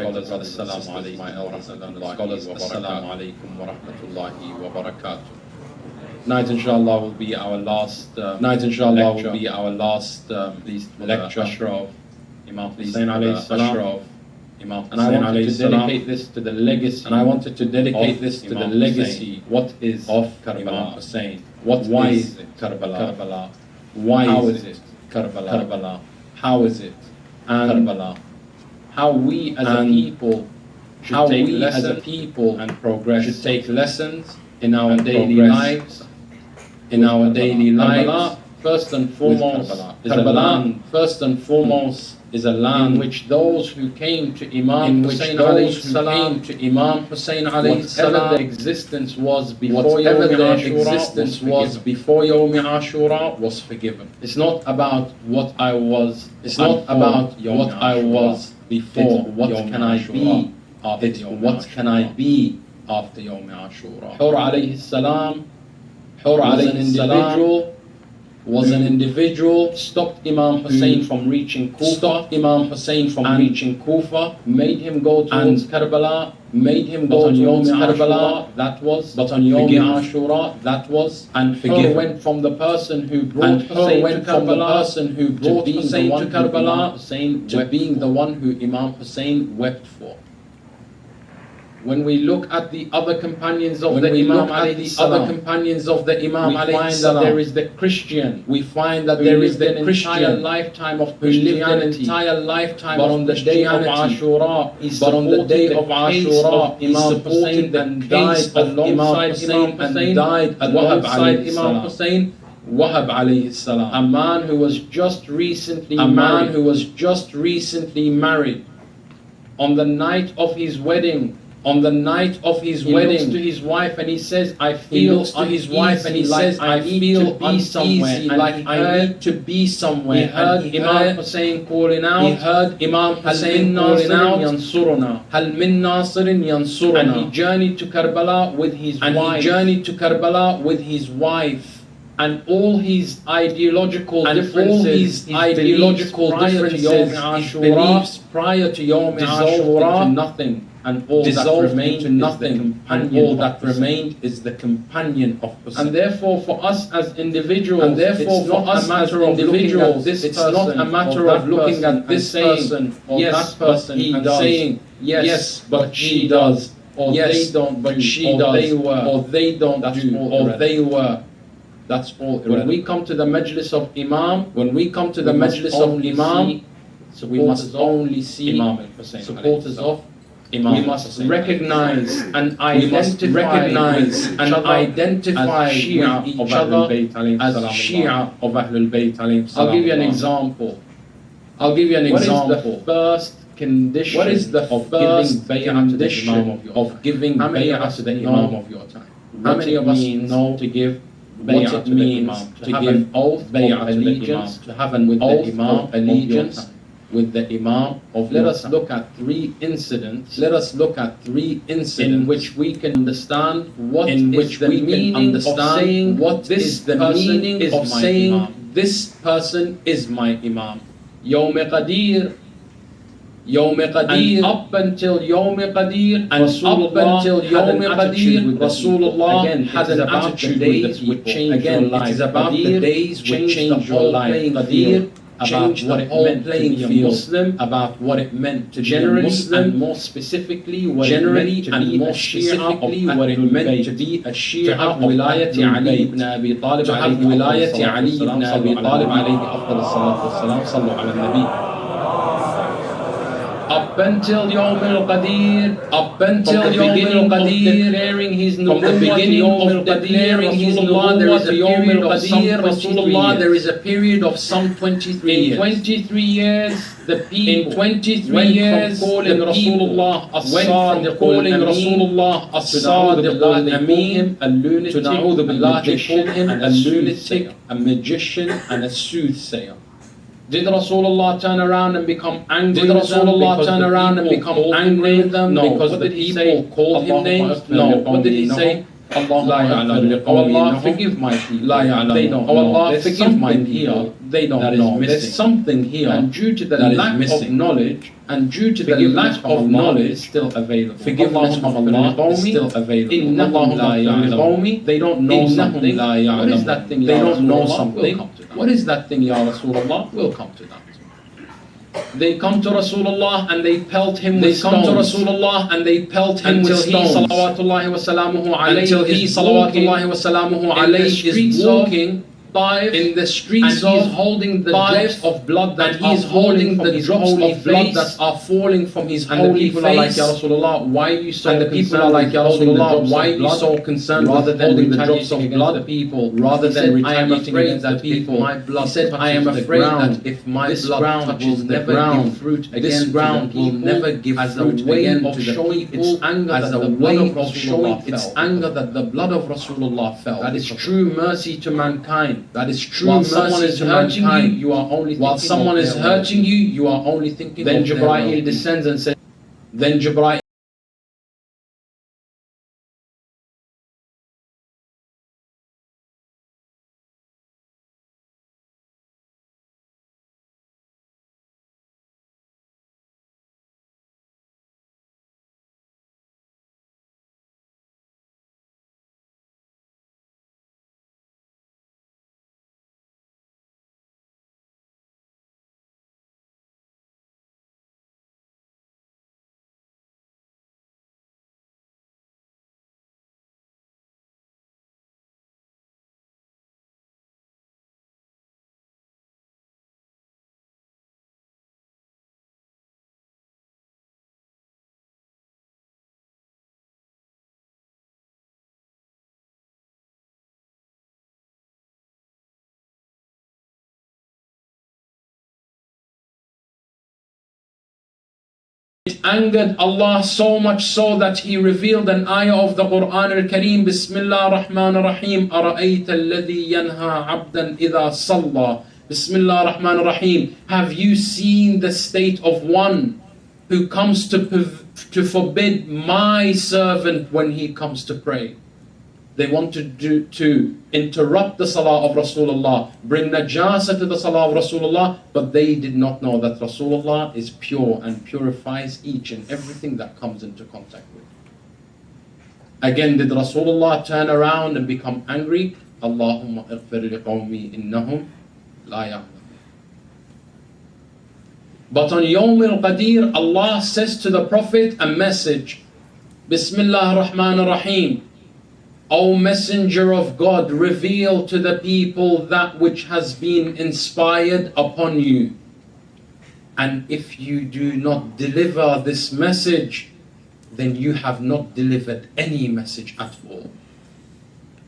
scholars, assalamu alaikum, my elders and scholars, assalamu alaikum wa rahmatullahi wa barakatuh. Tonight, inshallah, will be our last lecture of Imam Hussain Ali-Nashed. And I wanted to dedicate this to the legacy. What is of Imam Hussain? Why is it Karbala? How is it Karbala? How is it Karbala? How we as a people should take lessons and progress. Should take lessons in our daily lives. First and foremost, is a land in which those who came to Imam Hussain alayhi salam, whatever their existence was before Yawm Ashura was forgiven. It's not about what I was. It's not about what I was before. What can I be after Yawm Ashura? Hur alayhi salam was an individual, stopped Imam Hussain from reaching Kufa, made him go towards Karbala, but on Yawm Ashura, that was and Hur went from the person who brought Hussain to Karbala to being the one who Imam Hussain wept for. When we look at the other companions of the Imam alayhi salam, we find that there is the Christian. We find that there is the entire lifetime of Christianity. But on the day of Ashura, he supported the case of Imam Hussain and died alongside Imam Hussain. Wahab alayhi salam, a man who was just recently married, on the night of his wedding. He looks to his wife and he says, I feel uneasy, like I need to be somewhere. He heard Imam Hussain calling out, Hal min nasirin yansuruna. And he journeyed to Karbala with his wife. And all his ideological differences, his beliefs prior to Yawm Ashura, into nothing. And all that remained is the companion of Hussain. And therefore, for us as individuals, it's not a matter of looking at this person or that person and saying, yes, but she does, or they don't, but she does, or they don't do, or they were. That's all. When we come to the Majlis of Imam, we must only see supporters of Imam. We must recognize and identify with each other as Shia of Ahlul Bayt. I'll give you an example. What is the first condition of giving bay'ah to the Imam of your time? How many of us know to give what it means to have an oath of allegiance, to have an oath of allegiance with the Imam of Let us look at three incidents in which we can understand what is the meaning of saying this person is my Imam. Yawm Qadir. And up until Yawm Qadir, Rasulullah had an attitude with the people. Again, it is about the days which change your life. Qadir changed the whole playing field, about what it meant to be a Muslim, and more specifically what it meant to be a Shia of wilayati Ali ibn Abi Talib alayhi afdal salatu wassalam, sallu ala nabi. Up until Yawm al-Qadir, from the beginning of declaring his nubuwwah, there is a period of some 23 years. In 23 years, the people went from calling Rasulullah as-Sadiq al-Amin, a lunatic, a magician and a soothsayer. Did Rasulullah turn around and become angry with them? No. Because the people called him names? No. What did he say? Allahumma oh Allah, forgive my people. They don't know. Oh Allah, forgive my people. They don't know. There's something here, and due to the lack of knowledge, and due to the lack of knowledge, still available. Forgiveness from Allah is still available. They don't know something. What is that thing? They don't know something. What is that thing, Ya Rasulullah? We'll come to that. They come to Rasulullah and they pelt him with stones. They come to Rasulullah and they pelt him with stones. Until he, salawatullahi wa salamuhu alayhi, is walking in the streets and he's holding the drops of blood that he's holding the drops of blood that are falling from his holy face. And the people are like, Ya Rasulullah, why are you so concerned? And the people are like, Ya Rasulullah, why are you so concerned rather than holding the drops of blood the people, rather than retaliating against the people? He said, I am afraid that if my blood touches the ground, this ground will never give fruit again to the people, as a way of showing its anger that the blood of Rasulullah fell. That is true mercy to mankind. That is true. While someone is hurting you, you are only thinking. While someone is hurting you, you are only thinking. Then Jibreel descends and says. Then Jibreel. It angered Allah so much so that He revealed an ayah of the Quran al-Kareem. Bismillah ar-Rahman ar-Rahim. Ara'ayta alladhi yanha abdan idha salla. Bismillah ar-Rahman ar-Rahim. Have you seen the state of one who comes to forbid my servant when he comes to pray? They want to interrupt the salah of Rasulullah, bring najasa to the salah of Rasulullah, but they did not know that Rasulullah is pure and purifies each and everything that comes into contact with. Again, did Rasulullah turn around and become angry? Allahumma ighfir liqawmi innahum la ya'lamun. But on Yawm al-Qadir, Allah says to the Prophet a message. Bismillah ar-Rahman ar-Rahim. O Messenger of God, reveal to the people that which has been inspired upon you. And if you do not deliver this message, then you have not delivered any message at all.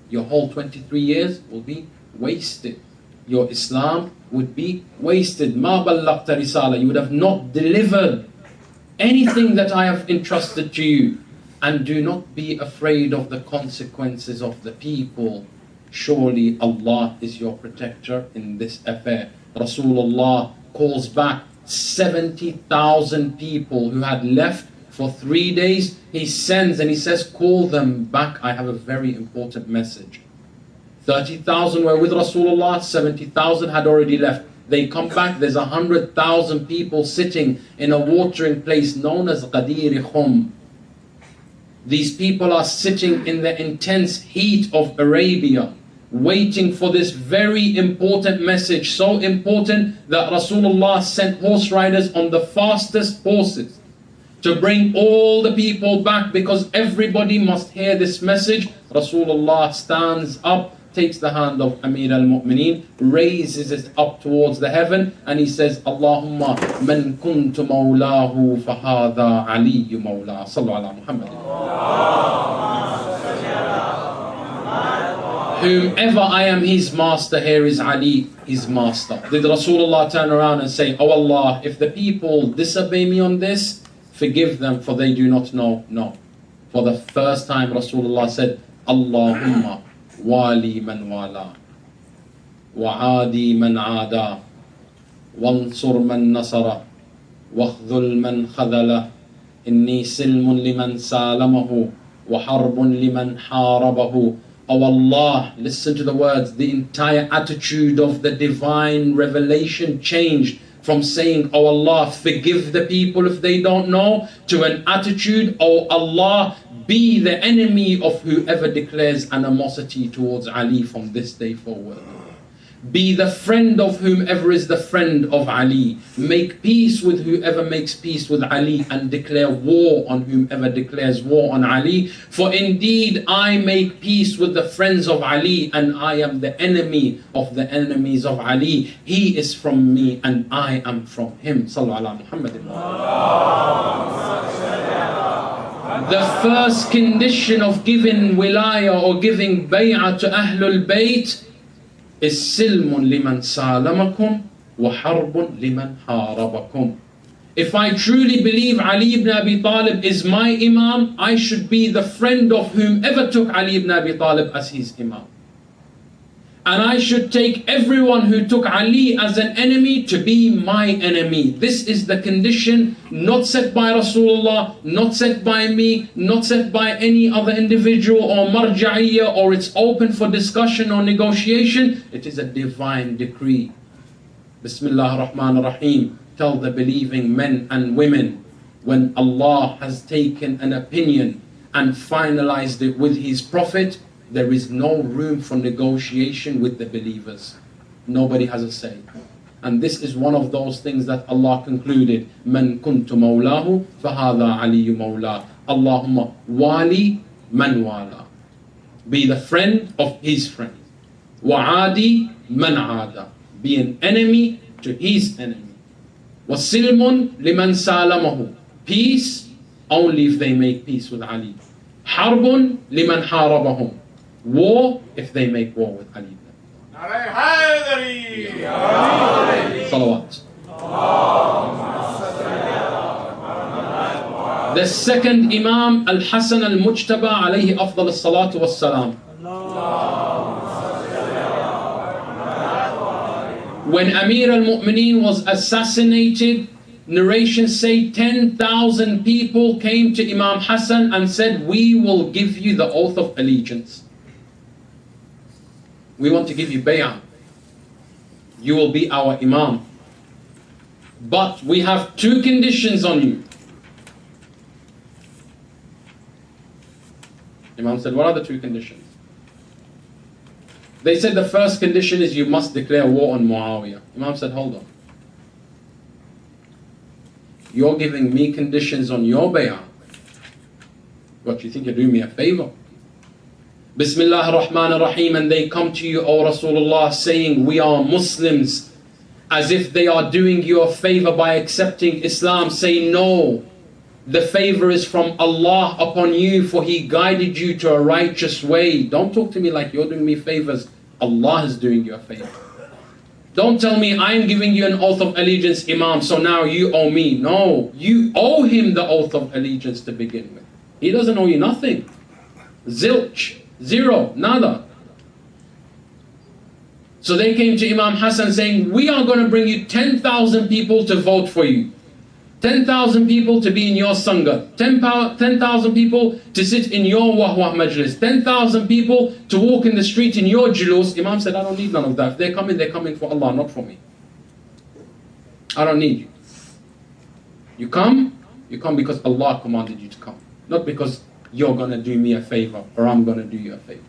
Your whole 23 years will be wasted. Your Islam would be wasted. Ma ballaghta risala. You would have not delivered anything that I have entrusted to you. And do not be afraid of the consequences of the people. Surely Allah is your protector in this affair. Rasulullah calls back 70,000 people who had left for 3 days. He sends and he says, call them back. I have a very important message. 30,000 were with Rasulullah, 70,000 had already left. They come back, there's 100,000 people sitting in a watering place known as Ghadir Khum. These people are sitting in the intense heat of Arabia, waiting for this very important message, so important that Rasulullah sent horse riders on the fastest horses to bring all the people back, because everybody must hear this message. Rasulullah stands up, takes the hand of Amir al-Mu'mineen, raises it up towards the heaven, and he says, Allahumma man kuntu mawlahu fahadha aliyu mawla. Sallu ala Muhammad. Whomever I am his master, here is Ali, his master. Did Rasulullah turn around and say, oh Allah, if the people disobey me on this, forgive them, for they do not know? No. For the first time Rasulullah said, Allahumma wali man wala, wa'adi man aada, wansur man nasara, wakhdhul man khadala, inni silmun liman salamahu, وحرب لمن حاربه. Oh Allah, listen to the words. The entire attitude of the divine revelation changed from saying, oh Allah, forgive the people if they don't know, to an attitude, oh Allah, be the enemy of whoever declares animosity towards Ali from this day forward. Be the friend of whomever is the friend of Ali. Make peace with whoever makes peace with Ali, and declare war on whomever declares war on Ali. For indeed I make peace with the friends of Ali, and I am the enemy of the enemies of Ali. He is from me and I am from him. Sallu ala Muhammadin. The first condition of giving wilayah or giving bay'ah to Ahlul Bayt is silmun liman salamakum wa harbun liman harabakum. If I truly believe Ali ibn Abi Talib is my Imam, I should be the friend of whomever took Ali ibn Abi Talib as his Imam. And I should take everyone who took Ali as an enemy to be my enemy. This is the condition not set by Rasulullah, not set by me, not set by any other individual or marja'iyya, or it's open for discussion or negotiation. It is a divine decree. Bismillah ar-Rahman ar-Rahim. Tell the believing men and women, when Allah has taken an opinion and finalized it with His Prophet, there is no room for negotiation with the believers. Nobody has a say. And this is one of those things that Allah concluded. Man kuntu mawlahu fahadha aliyu mawla. Allahumma wali man wala. Be the friend of his friend. Wa'adi man aada. Be an enemy to his enemy. Wasilmun liman salamahu. Peace only if they make peace with Ali. Harbun liman harabahum. War if they make war with Ali. Salawat. The second Imam al-Hassan al-Mujtaba alayhi afdal as-salatu was-salam. When Amir al-Mu'mineen was assassinated, narrations say 10,000 people came to Imam Hassan and said, we will give you the oath of allegiance. We want to give you bay'ah. You will be our Imam. But we have two conditions on you. Imam said, what are the two conditions? They said the first condition is you must declare war on Muawiyah. Imam said, hold on. You're giving me conditions on your bay'ah. What, you think you're doing me a favor? Bismillah ar-Rahman ar-Rahim, and they come to you, O Rasulullah, saying, we are Muslims, as if they are doing you a favor by accepting Islam. Say, no, the favor is from Allah upon you, for He guided you to a righteous way. Don't talk to me like you're doing me favors. Allah is doing you a favor. Don't tell me I'm giving you an oath of allegiance, Imam, so now you owe me. No, you owe him the oath of allegiance to begin with. He doesn't owe you nothing. Zilch. Zero, nada. So they came to Imam Hassan saying, we are going to bring you 10,000 people to vote for you. 10,000 people to be in your sangha. 10,000 people to sit in your wahwah majlis. 10,000 people to walk in the street in your julus. Imam said, I don't need none of that. If they're coming for Allah, not for me. I don't need you. You come because Allah commanded you to come. Not because you're going to do me a favor or I'm going to do you a favor.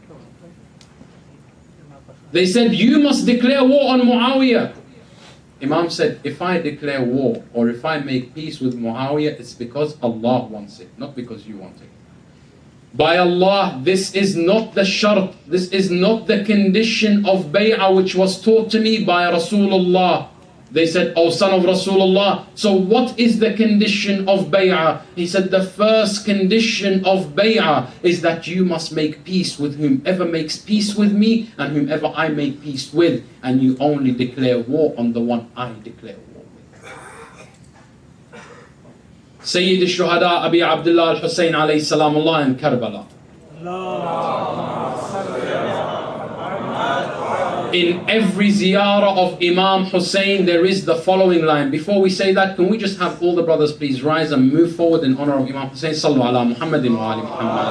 They said, you must declare war on Muawiyah. Imam said, if I declare war or if I make peace with Muawiyah, it's because Allah wants it, not because you want it. By Allah, this is not the shart, this is not the condition of bay'ah which was taught to me by Rasulullah. They said, oh son of Rasulullah, so what is the condition of bay'ah? He said, the first condition of bay'ah is that you must make peace with whomever makes peace with me and whomever I make peace with, and you only declare war on the one I declare war with. Sayyid al-Shuhada Abi Abdullah al-Hussain alayhi salamullah in Karbala. In every ziyarah of Imam Hussain, there is the following line. Before we say that, can we just have all the brothers please rise and move forward in honor of Imam Hussain? Sallu ala Muhammadin wa ali Muhammad.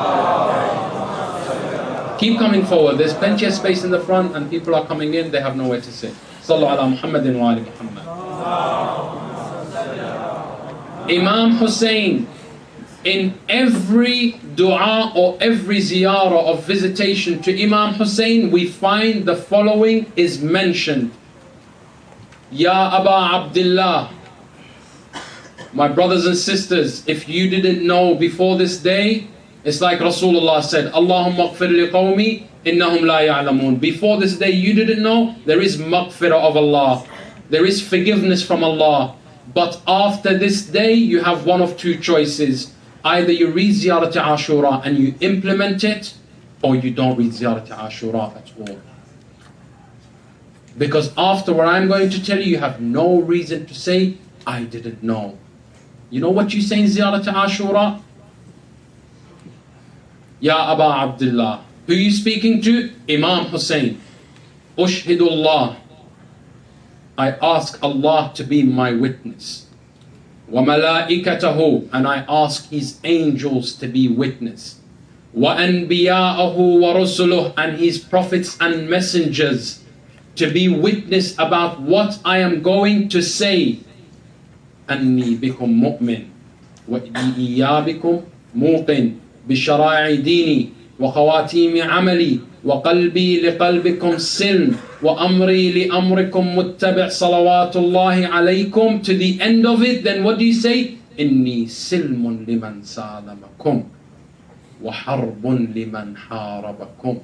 Keep coming forward. There's plenty of space in the front and people are coming in, they have nowhere to sit. Sallu ala Muhammadin wa ali Muhammad. Imam Hussain, in every dua or every ziyarah of visitation to Imam Hussain, we find the following is mentioned. Ya Aba Abdullah, my brothers and sisters, if you didn't know before this day, it's like Rasulullah said, Allahumma ighfir li qawmi innahum la ya'lamun. Before this day you didn't know, there is maghfirah of Allah, there is forgiveness from Allah. But after this day you have one of two choices. Either you read Ziyarat Ashura and you implement it, or you don't read Ziyarat Ashura at all. Because after what I'm going to tell you, you have no reason to say, I didn't know. You know what you say in Ziyarat Ashura? Ya Aba Abdullah. Who are you speaking to? Imam Hussain. Ushhidullah. I ask Allah to be my witness. وَمَلَائِكَتَهُ, and I ask His angels to be witness. وَأَنْبِيَاءَهُ وَرُسُلُهُ, and His prophets and messengers to be witness about what I am going to say. أَنِّي بِكُمْ مُؤْمِنٌ وَإِيَّابِكُمْ مُوقِنٌ بِشَرَائِعِ دِينِي وَخَوَاتِيمِ عَمَلِي وَقَلْبِي لِقَلْبِكُمْ سِلْمٌ وَأَمْرِي لِأَمْرِكُمْ مُتَّبِعْ صَلَوَاتُ اللَّهِ عَلَيْكُمْ. To the end of it, then what do you say? إِنِّي سِلْمٌ لِمَنْ سَالَمَكُمْ وَحَرْبٌ لِمَنْ حَارَبَكُمْ.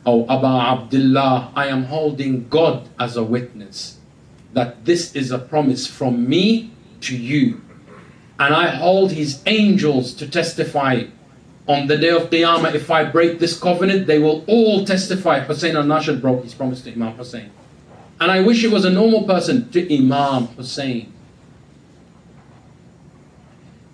O Aba Abdullah, I am holding God as a witness that this is a promise from me to you. And I hold His angels to testify. On the day of Qiyamah, if I break this covenant, they will all testify. Hussain al-Nashed broke his promise to Imam Hussain. And I wish it was a normal person, to Imam Hussain.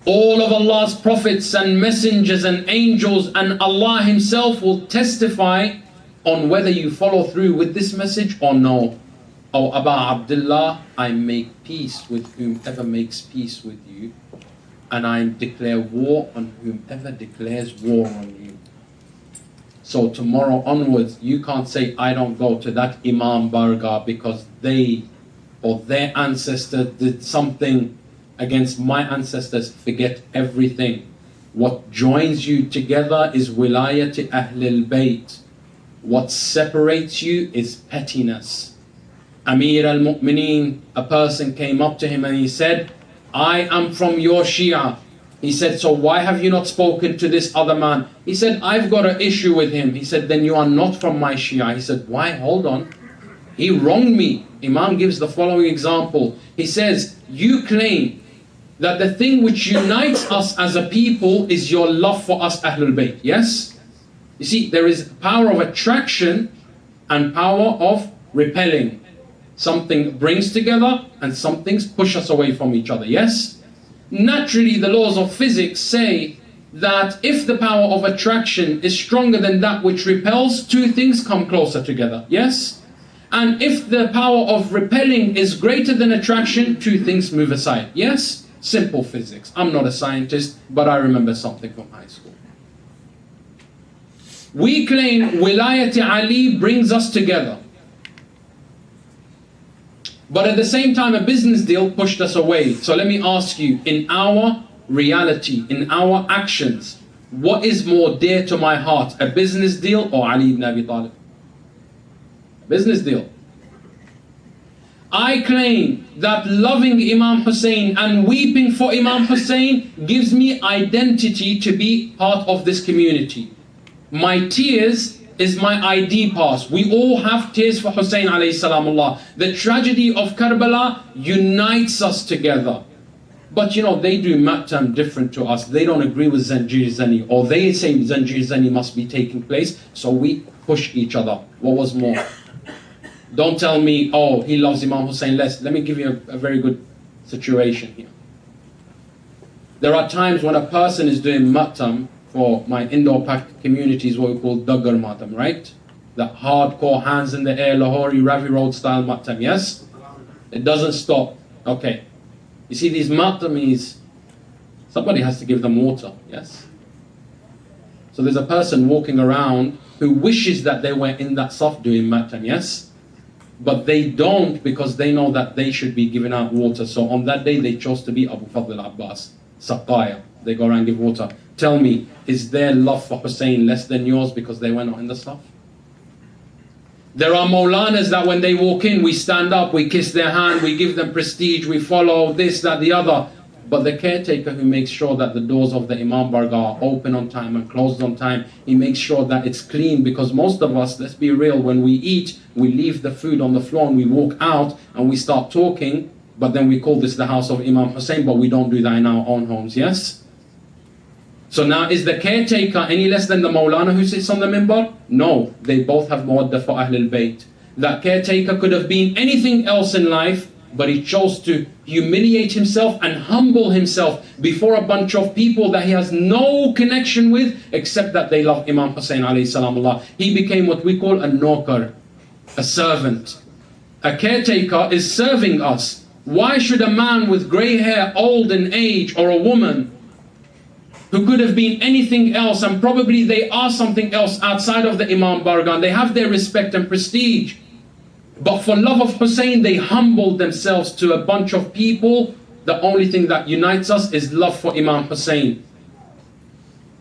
All of Allah's prophets and messengers and angels and Allah Himself will testify on whether you follow through with this message or no. O Aba Abdullah, I make peace with whomever makes peace with you, and I declare war on whomever declares war on you. So tomorrow onwards, you can't say, I don't go to that Imam Bargah because they or their ancestor did something against my ancestors. Forget everything. What joins you together is wilayat Ahlul Bayt. What separates you is pettiness. Amir al-Mu'mineen, a person came up to him and he said, I am from your Shia. He said, so why have you not spoken to this other man? He said, I've got an issue with him. He said, then you are not from my Shia. He said, why? Hold on. He wronged me. Imam gives the following example. He says, you claim that the thing which unites us as a people is your love for us Ahlul Bayt. Yes? You see, there is power of attraction and power of repelling. Something brings together and some things push us away from each other. Yes? Naturally, the laws of physics say that if the power of attraction is stronger than that which repels, two things come closer together. Yes? And if the power of repelling is greater than attraction, two things move aside. Yes? Simple physics. I'm not a scientist, but I remember something from high school. We claim Wilayat Ali brings us together. But at the same time, a business deal pushed us away. So let me ask you, in our reality, in our actions, what is more dear to my heart, a business deal or Ali ibn Abi Talib? A business deal. I claim that loving Imam Hussain and weeping for Imam Hussain gives me identity to be part of this community. My tears is my ID pass. We all have tears for Hussain alayhi salamullah. The tragedy of Karbala unites us together. But you know, they do matam different to us. They don't agree with Zanjir Zani, or they say Zanjir Zani must be taking place, so we push each other. What was more? Don't tell me, oh, he loves Imam Hussain less. Let me give you a very good situation here. There are times when a person is doing matam for my Indo-Pak communities, what we call Daggar Matam, right? That hardcore hands in the air, Lahori, Ravi Road style matam, yes? It doesn't stop. Okay. You see these matamis, somebody has to give them water, yes? So there's a person walking around who wishes that they were in that saf doing matam, yes? But they don't, because they know that they should be giving out water. So on that day they chose to be Abu Fadl Abbas, Saqaya. They go around and give water. Tell me, is their love for Hussein less than yours because they were not in the saf? There are Maulanas that when they walk in, we stand up, we kiss their hand, we give them prestige, we follow this, that, the other. But the caretaker who makes sure that the doors of the Imam Bargah are open on time and closed on time, he makes sure that it's clean, because most of us, let's be real, when we eat, we leave the food on the floor and we walk out and we start talking, but then we call this the house of Imam Hussein, but we don't do that in our own homes, yes? So now, is the caretaker any less than the Maulana who sits on the minbar? No, they both have mawadda for Ahlul Bayt. That caretaker could have been anything else in life, but he chose to humiliate himself and humble himself before a bunch of people that he has no connection with, except that they love Imam Hussain alayhi salamullah. He became what we call a nokar, a servant. A caretaker is serving us. Why should a man with grey hair, old in age, or a woman who could have been anything else, and probably they are something else outside of the Imam Bargah, they have their respect and prestige, but for love of Hussein, they humbled themselves to a bunch of people. The only thing that unites us is love for Imam Hussein.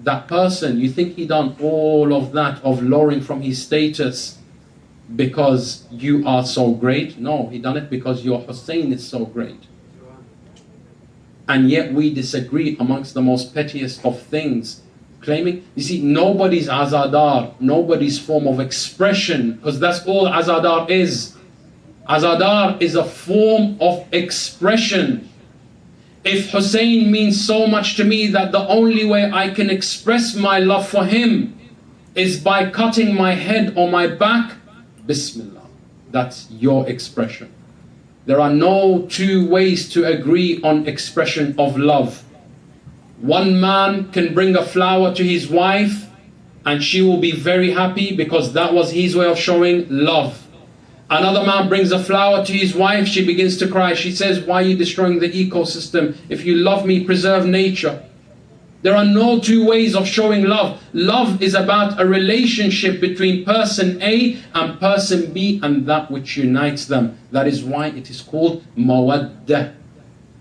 That person, you think he done all of that, of lowering from his status because you are so great? No, he done it because your Hussein is so great. And yet we disagree amongst the most pettiest of things. Claiming, you see, nobody's azadar, nobody's form of expression, because that's all azadar is. Azadar is a form of expression. If Hussein means so much to me that the only way I can express my love for him is by cutting my head or my back, Bismillah, that's your expression. There are no two ways to agree on expression of love. One man can bring a flower to his wife and she will be very happy because that was his way of showing love. Another man brings a flower to his wife, she begins to cry. She says, why are you destroying the ecosystem? If you love me, preserve nature. There are no two ways of showing love. Love is about a relationship between person A and person B, and that which unites them. That is why it is called mawaddah,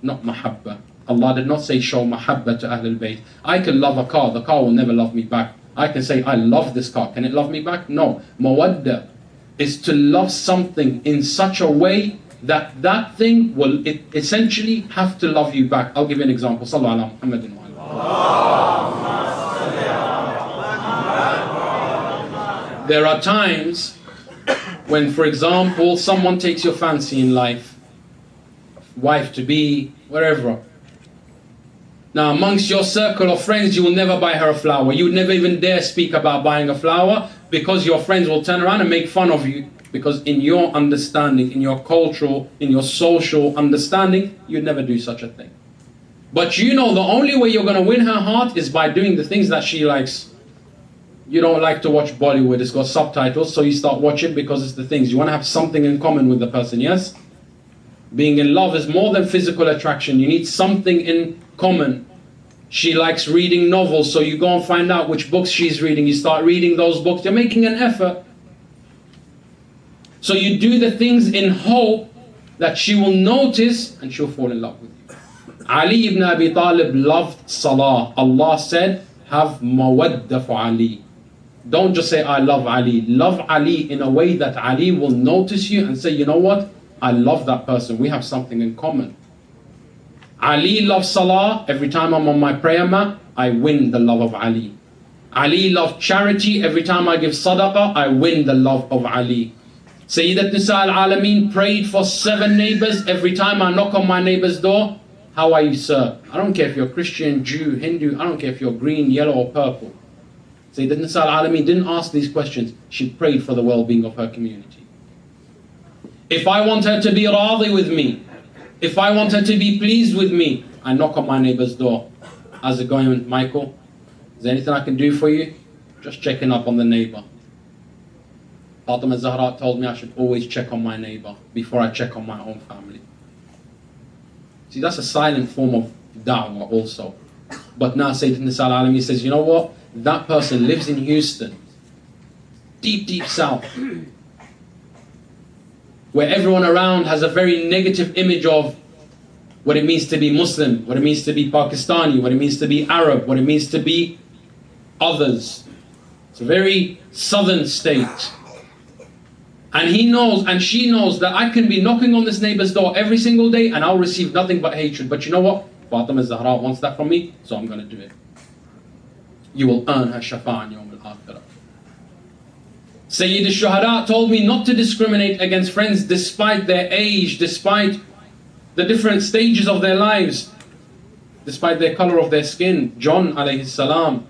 not mahabba. Allah did not say show mahabba to Ahlul Bayt. I can love a car, the car will never love me back. I can say I love this car, can it love me back? No. Mawadda is to love something in such a way that that thing will essentially have to love you back. I'll give you an example. Sallallahu ala Muhammadin wa ala. There are times when, for example, someone takes your fancy in life, wife to be, wherever. Now, amongst your circle of friends, you will never buy her a flower. You would never even dare speak about buying a flower, because your friends will turn around and make fun of you. Because in your understanding, in your cultural, in your social understanding, you'd never do such a thing. But you know the only way you're going to win her heart is by doing the things that she likes. You don't like to watch Bollywood, it's got subtitles, so you start watching because it's the things. You want to have something in common with the person, yes? Being in love is more than physical attraction. You need something in common. She likes reading novels, so you go and find out which books she's reading. You start reading those books. You're making an effort. So you do the things in hope that she will notice and she'll fall in love with you. Ali ibn Abi Talib loved Salah. Allah said, have mawadda for Ali. Don't just say, I love Ali. Love Ali in a way that Ali will notice you and say, you know what? I love that person. We have something in common. Ali loves Salah. Every time I'm on my prayer mat, I win the love of Ali. Ali loved charity. Every time I give sadaqah, I win the love of Ali. Sayyidat Nisa al-Alameen prayed for 7 neighbors. Every time I knock on my neighbor's door, how are you, sir? I don't care if you're Christian, Jew, Hindu. I don't care if you're green, yellow or purple. Sayyidat Nisa al-Alameen didn't ask these questions. She prayed for the well-being of her community. If I want her to be radi with me, if I want her to be pleased with me, I knock on my neighbor's door. How's it going, Michael? Is there anything I can do for you? Just checking up on the neighbor. Fatima Zahra told me I should always check on my neighbor before I check on my own family. See, that's a silent form of da'wah also. But now Sayyidina Nisa al-Alami says, you know what? That person lives in Houston, deep, deep south, where everyone around has a very negative image of what it means to be Muslim, what it means to be Pakistani, what it means to be Arab, what it means to be others. It's a very southern state. And he knows and she knows that I can be knocking on this neighbor's door every single day and I'll receive nothing but hatred. But you know what? Fatima Zahra wants that from me, so I'm going to do it. You will earn her shafa'an yawm al-akhirah. Sayyid al-Shuhada told me not to discriminate against friends despite their age, despite the different stages of their lives, despite their color of their skin. John alayhi salam,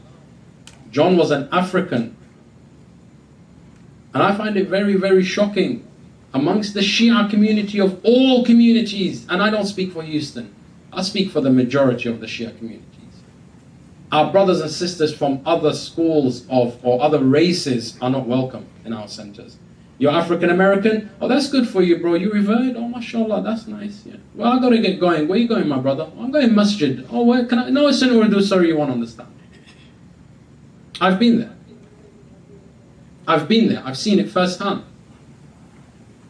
John was an African. And I find it very, very shocking amongst the Shia community of all communities, and I don't speak for Houston, I speak for the majority of the Shia communities. Our brothers and sisters from other schools or other races are not welcome in our centers. You're African American? Oh, that's good for you, bro. You revert? Oh, mashallah, that's nice. Yeah. Well, I gotta get going. Where are you going, my brother? Oh, I'm going masjid. Oh, where can I? No, it's in Urdu, sorry, you won't understand. I've been there. I've been there. I've seen it firsthand.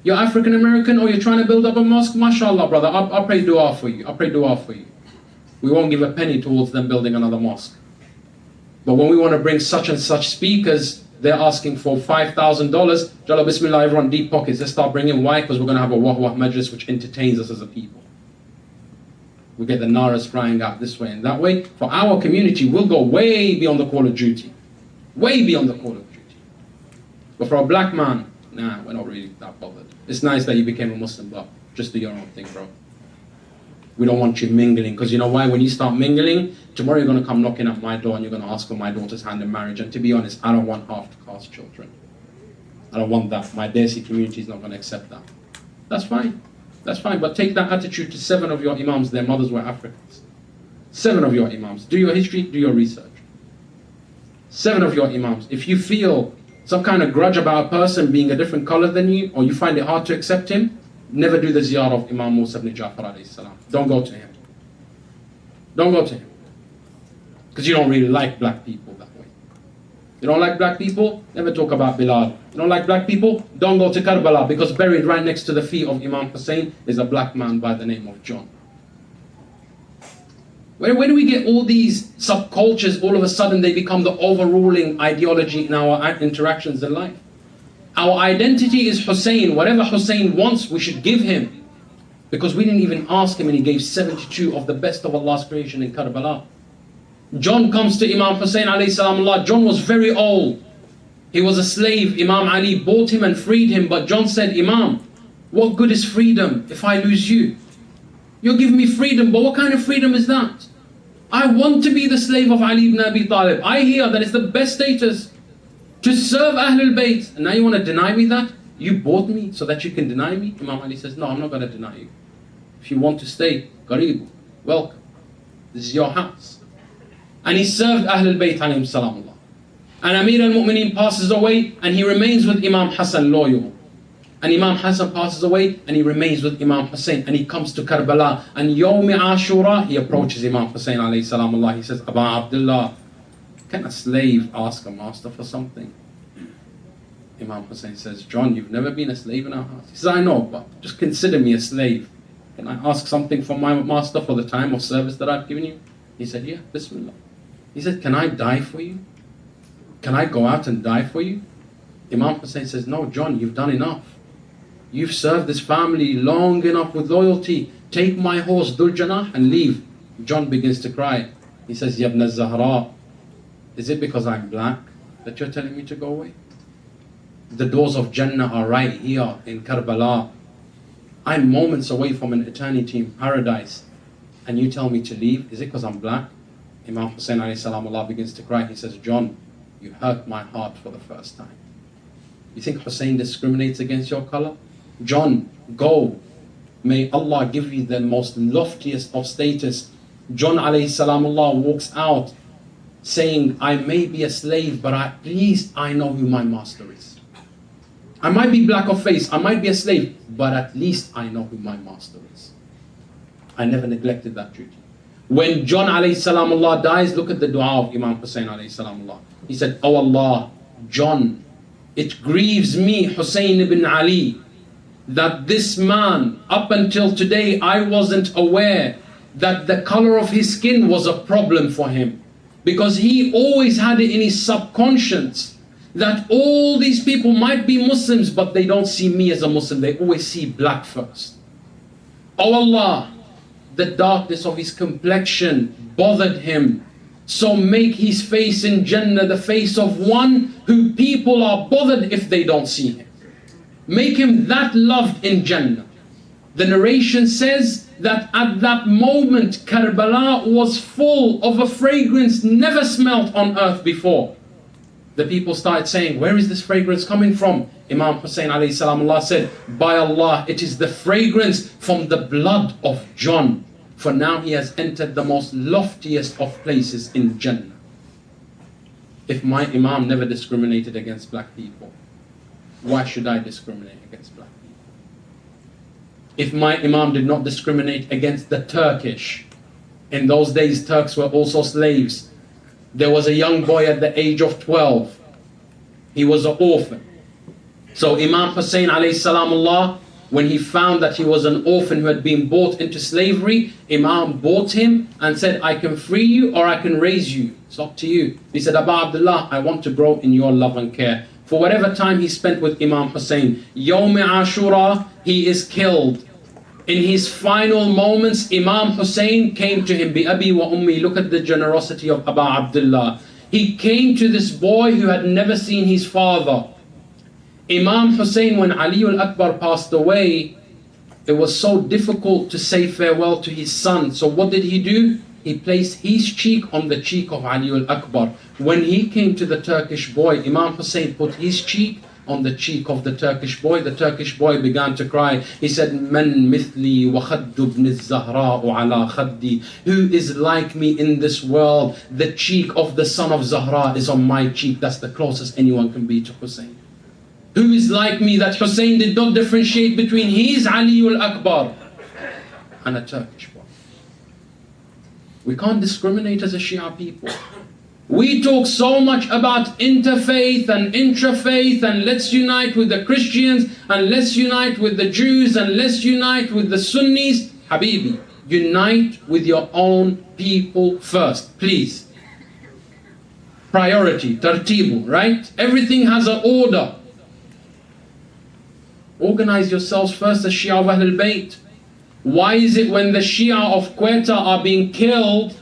You're African American or you're trying to build up a mosque? MashaAllah, brother. I'll pray dua for you. I'll pray dua for you. We won't give a penny towards them building another mosque. But when we want to bring such and such speakers, they're asking for $5,000. Jalla Bismillah, everyone deep pockets. Let's start bringing. Why? Because we're going to have a wah-wah majlis which entertains us as a people. We get the naras flying out this way and that way. For our community, we'll go way beyond the call of duty. Way beyond the call of duty. But for a black man, nah, we're not really that bothered. It's nice that you became a Muslim, but just do your own thing, bro. We don't want you mingling, because you know why? When you start mingling, tomorrow you're going to come knocking at my door and you're going to ask for my daughter's hand in marriage. And to be honest, I don't want half-caste children. I don't want that. My Desi community is not going to accept that. That's fine. That's fine. But take that attitude to 7 of your imams. Their mothers were Africans. 7 of your imams. Do your history, do your research. 7 of your imams. If you feel some kind of grudge about a person being a different color than you, or you find it hard to accept him, never do the ziyarah of Imam Musa ibn Ja'far alayhi salam. Don't go to him. Don't go to him. Because you don't really like black people that way. You don't like black people? Never talk about Bilal. You don't like black people? Don't go to Karbala, because buried right next to the feet of Imam Hussain is a black man by the name of John. Where do we get all these subcultures? All of a sudden they become the overruling ideology in our interactions in life. Our identity is Hussein. Whatever Hussein wants, we should give him. Because we didn't even ask him and he gave 72 of the best of Allah's creation in Karbala. John comes to Imam Hussain alayhi salamullah. John was very old. He was a slave. Imam Ali bought him and freed him. But John said, Imam, what good is freedom if I lose you? You're giving me freedom, but what kind of freedom is that? I want to be the slave of Ali ibn Abi Talib. I hear that it's the best status to serve Ahlul Bayt. And now you want to deny me that? You bought me so that you can deny me? Imam Ali says, no, I'm not going to deny you. If you want to stay, Qareeb, welcome. This is your house. And he served Ahlul Bayt alayhim salamullah. And Amir al-Mu'mineen passes away and he remains with Imam Hassan loyal. And Imam Hassan passes away and he remains with Imam Hussain, and he comes to Karbala, and Yawm Ashura he approaches Imam Hussain alayhi salamullah. He says, Aba Abdullah, can a slave ask a master for something? Imam Hussain says, John, you've never been a slave in our house. He says, I know, but just consider me a slave. Can I ask something from my master for the time of service that I've given you? He said, yeah, Bismillah. He said, can I die for you? Can I go out and die for you? Imam Hussain says, no, John, you've done enough. You've served this family long enough with loyalty. Take my horse, Dhul Janah, and leave. John begins to cry. He says, Yabna Zahra, is it because I'm black that you're telling me to go away? The doors of Jannah are right here in Karbala. I'm moments away from an eternity in paradise, and you tell me to leave? Is it because I'm black? Imam Hussain alayhi salamullah begins to cry. He says, John, you hurt my heart for the first time. You think Hussein discriminates against your color? John, go. May Allah give you the most loftiest of status. John alayhi salamullah walks out saying, I may be a slave, but at least I know who my master is. I might be black of face, I might be a slave, but at least I know who my master is. I never neglected that duty. When John alayhi salam Allah dies, look at the dua of Imam Hussain alayhi salam Allah. He said, "Oh Allah, John, it grieves me, Hussain ibn Ali, that this man, up until today, I wasn't aware that the color of his skin was a problem for him. Because he always had it in his subconscious that all these people might be Muslims, but they don't see me as a Muslim. They always see black first. Oh Allah, the darkness of his complexion bothered him. So make his face in Jannah the face of one who people are bothered if they don't see him. Make him that loved in Jannah." The narration says that at that moment Karbala was full of a fragrance never smelt on earth before. The people started saying, "Where is this fragrance coming from?" Imam Hussain alayhi salam Allah said, "By Allah, it is the fragrance from the blood of John. For now he has entered the most loftiest of places in Jannah." If my Imam never discriminated against black people, why should I discriminate against black people? If my Imam did not discriminate against the Turkish, in those days Turks were also slaves. There was a young boy at the age of 12. He was an orphan. So Imam Hussain alayhi salam Allah, when he found that he was an orphan who had been bought into slavery, Imam bought him and said, "I can free you or I can raise you. It's up to you." He said, "Aba Abdullah, I want to grow in your love and care." For whatever time he spent with Imam Hussain, Yawm Ashura, he is killed. In his final moments, Imam Hussain came to him, bi abi wa ummi. Look at the generosity of Aba Abdullah. He came to this boy who had never seen his father. Imam Hussain, when Ali al-Akbar passed away, it was so difficult to say farewell to his son. So what did he do? He placed his cheek on the cheek of Ali al-Akbar. When he came to the Turkish boy, Imam Hussain put his cheek on the cheek of the Turkish boy. The Turkish boy began to cry. He said, "Man mithli wa khaddu ibn az-Zahra ala khaddi." Who is like me in this world? The cheek of the son of Zahra is on my cheek. That's the closest anyone can be to Hussain. Who is like me that Hussain did not differentiate between his Ali al-Akbar and a Turkish boy? We can't discriminate as a Shia people. We talk so much about interfaith and intrafaith, and let's unite with the Christians, and let's unite with the Jews, and let's unite with the Sunnis. Habibi, unite with your own people first, please. Priority, tartibu, right? Everything has an order. Organize yourselves first as Shia of Ahlul Bayt. Why is it when the Shia of Quetta are being killed,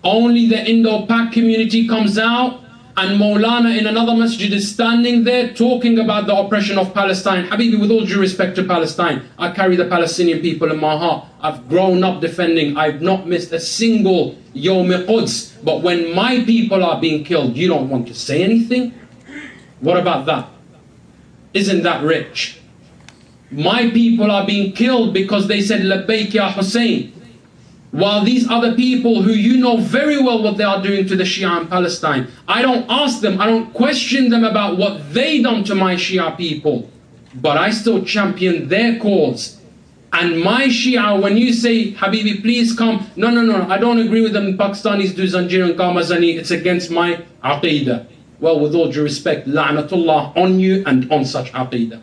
only the Indo-Pak community comes out, and Maulana in another masjid is standing there talking about the oppression of Palestine? Habibi, with all due respect to Palestine, I carry the Palestinian people in my heart. I've grown up defending. I've not missed a single Yawm Quds. But when my people are being killed, you don't want to say anything? What about that? Isn't that rich? My people are being killed because they said, "Labbaik ya Hussein." While these other people who you know very well what they are doing to the Shia in Palestine, I don't ask them, I don't question them about what they done to my Shia people, but I still champion their cause. And my Shia, when you say, "Habibi, please come," no, I don't agree with them. Pakistanis do Zanjir and Kamazani, it's against my Aqidah. Well, with all due respect, la'natullah on you and on such Aqidah.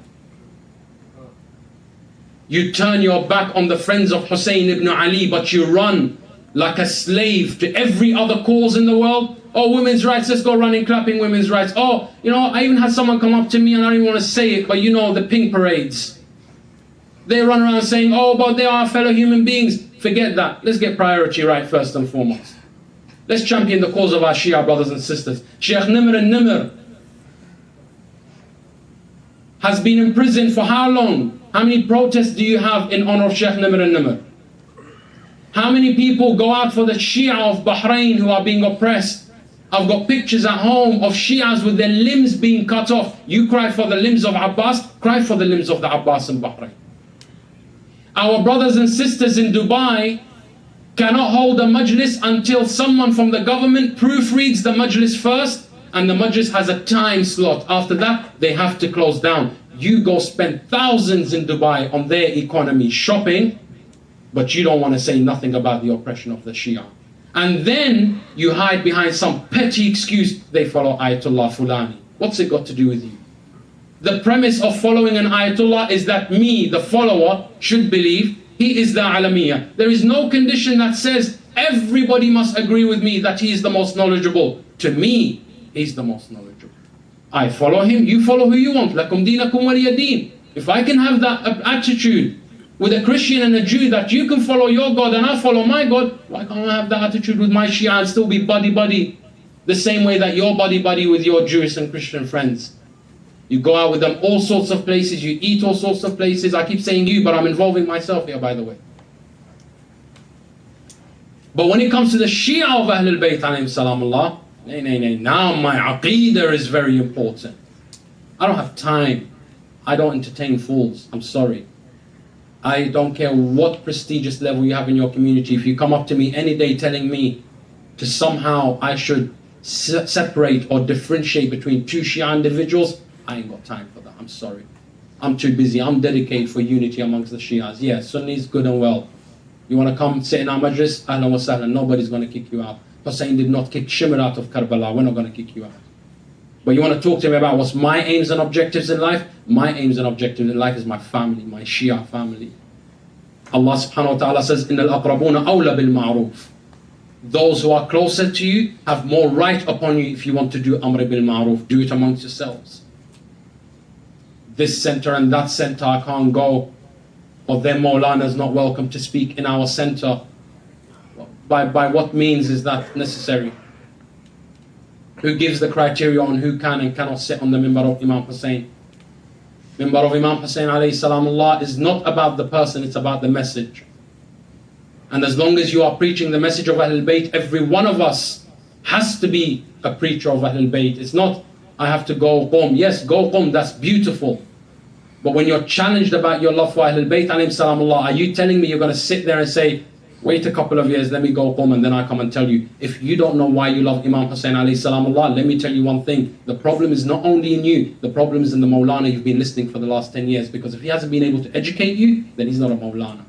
You turn your back on the friends of Hussain ibn Ali, but you run like a slave to every other cause in the world. Oh, women's rights, let's go running, clapping women's rights. Oh, I even had someone come up to me, and I don't even want to say it, but the pink parades. They run around saying, "Oh, but they are fellow human beings." Forget that. Let's get priority right first and foremost. Let's champion the cause of our Shia brothers and sisters. Sheikh Nimr al-Nimr has been in prison for how long? How many protests do you have in honor of Sheikh Nimr al-Nimr? How many people go out for the Shia of Bahrain who are being oppressed? I've got pictures at home of Shias with their limbs being cut off. You cry for the limbs of Abbas, cry for the limbs of the Abbas in Bahrain. Our brothers and sisters in Dubai cannot hold a majlis until someone from the government proofreads the majlis first, and the Majlis has a time slot. After that, they have to close down. You go spend thousands in Dubai on their economy shopping, but you don't want to say nothing about the oppression of the Shia. And then you hide behind some petty excuse, they follow Ayatollah Fulani. What's it got to do with you? The premise of following an Ayatollah is that me, the follower, should believe he is the Alamiyya. There is no condition that says everybody must agree with me that he is the most knowledgeable. To me, he's the most knowledgeable. I follow him, you follow who you want. Lakum dinakum waliya deen. If I can have that attitude with a Christian and a Jew, that you can follow your God and I follow my God, why can't I have that attitude with my Shia and still be buddy-buddy? The same way that you're buddy-buddy with your Jewish and Christian friends. You go out with them all sorts of places, you eat all sorts of places. I keep saying you, but I'm involving myself here, by the way. But when it comes to the Shia of Ahlul Bayt alayhim salamullah, now my aqeedah is very important. I don't have time. I don't entertain fools. I'm sorry. I don't care what prestigious level you have in your community. If you come up to me any day telling me to somehow I should separate or differentiate between two Shia individuals, I ain't got time for that. I'm sorry. I'm too busy. I'm dedicated for unity amongst the Shias. Yeah, Sunnis, good and well. You want to come sit in our Majlis? Ahlan wa sahlan. Nobody's going to kick you out. Hussain did not kick Shimr out of Karbala. We're not going to kick you out. But you want to talk to me about what's my aims and objectives in life? My aims and objectives in life is my family, my Shia family. Allah subhanahu wa ta'ala says, إِنَّ الْأَقْرَبُونَ أَوْلَى بِالْمَعْرُوفِ. Those who are closer to you have more right upon you. If you want to do Amr bil Ma'ruf, do it amongst yourselves. This center and that center I can't go, or their Maulana is not welcome to speak in our center. By what means is that necessary? Who gives the criteria on who can and cannot sit on the mimbar of Imam Hussain? Mimbar of Imam Hussain alayhi salamullah is not about the person, it's about the message. And as long as you are preaching the message of Ahlul Bayt, every one of us has to be a preacher of Ahlul Bayt. It's not, I have to go qom. Yes, go qom, that's beautiful. But when you're challenged about your love for Ahlul Bayt alayhim salamullah, are you telling me you're going to sit there and say, wait a couple of years, let me go qom, and then I come and tell you? If you don't know why you love Imam Hussain alayhi salamullah, let me tell you one thing. The problem is not only in you, the problem is in the Maulana you've been listening for the last 10 years. Because if he hasn't been able to educate you, then he's not a Maulana.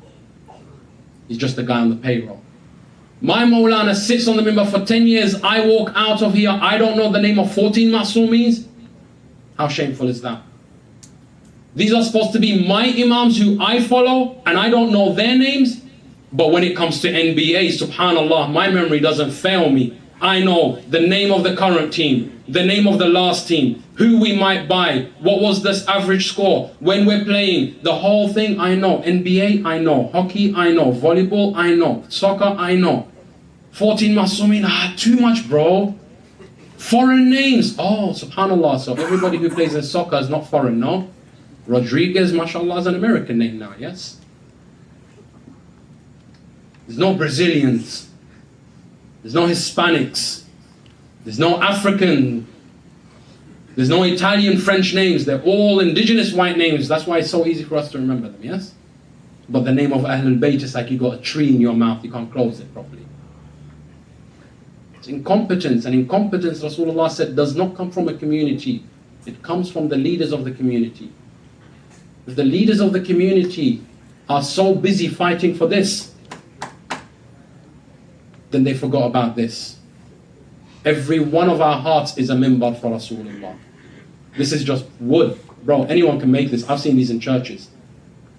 He's just a guy on the payroll. My Maulana sits on the mimbar for 10 years. I walk out of here, I don't know the name of 14 Ma'sumeens. How shameful is that? These are supposed to be my Imams who I follow, and I don't know their names. But when it comes to NBA, subhanallah, my memory doesn't fail me. I know the name of the current team, the name of the last team, who we might buy, what was this average score, when we're playing, the whole thing I know. NBA, I know. Hockey, I know. Volleyball, I know. Soccer, I know. 14 Ma'sumin, too much, bro. Foreign names, oh, subhanallah. So everybody who plays in soccer is not foreign, no? Rodriguez, mashallah, is an American name now, yes? There's no Brazilians. There's no Hispanics. There's no African. There's no Italian, French names. They're all indigenous white names. That's why it's so easy for us to remember them, yes? But the name of Ahlul Bayt is like you got a tree in your mouth. You can't close it properly. It's incompetence. And incompetence, Rasulullah said, does not come from a community. It comes from the leaders of the community. If the leaders of the community are so busy fighting for this, then they forgot about this. Every one of our hearts is a mimbar for Rasulullah. This is just wood. Bro, anyone can make this. I've seen these in churches.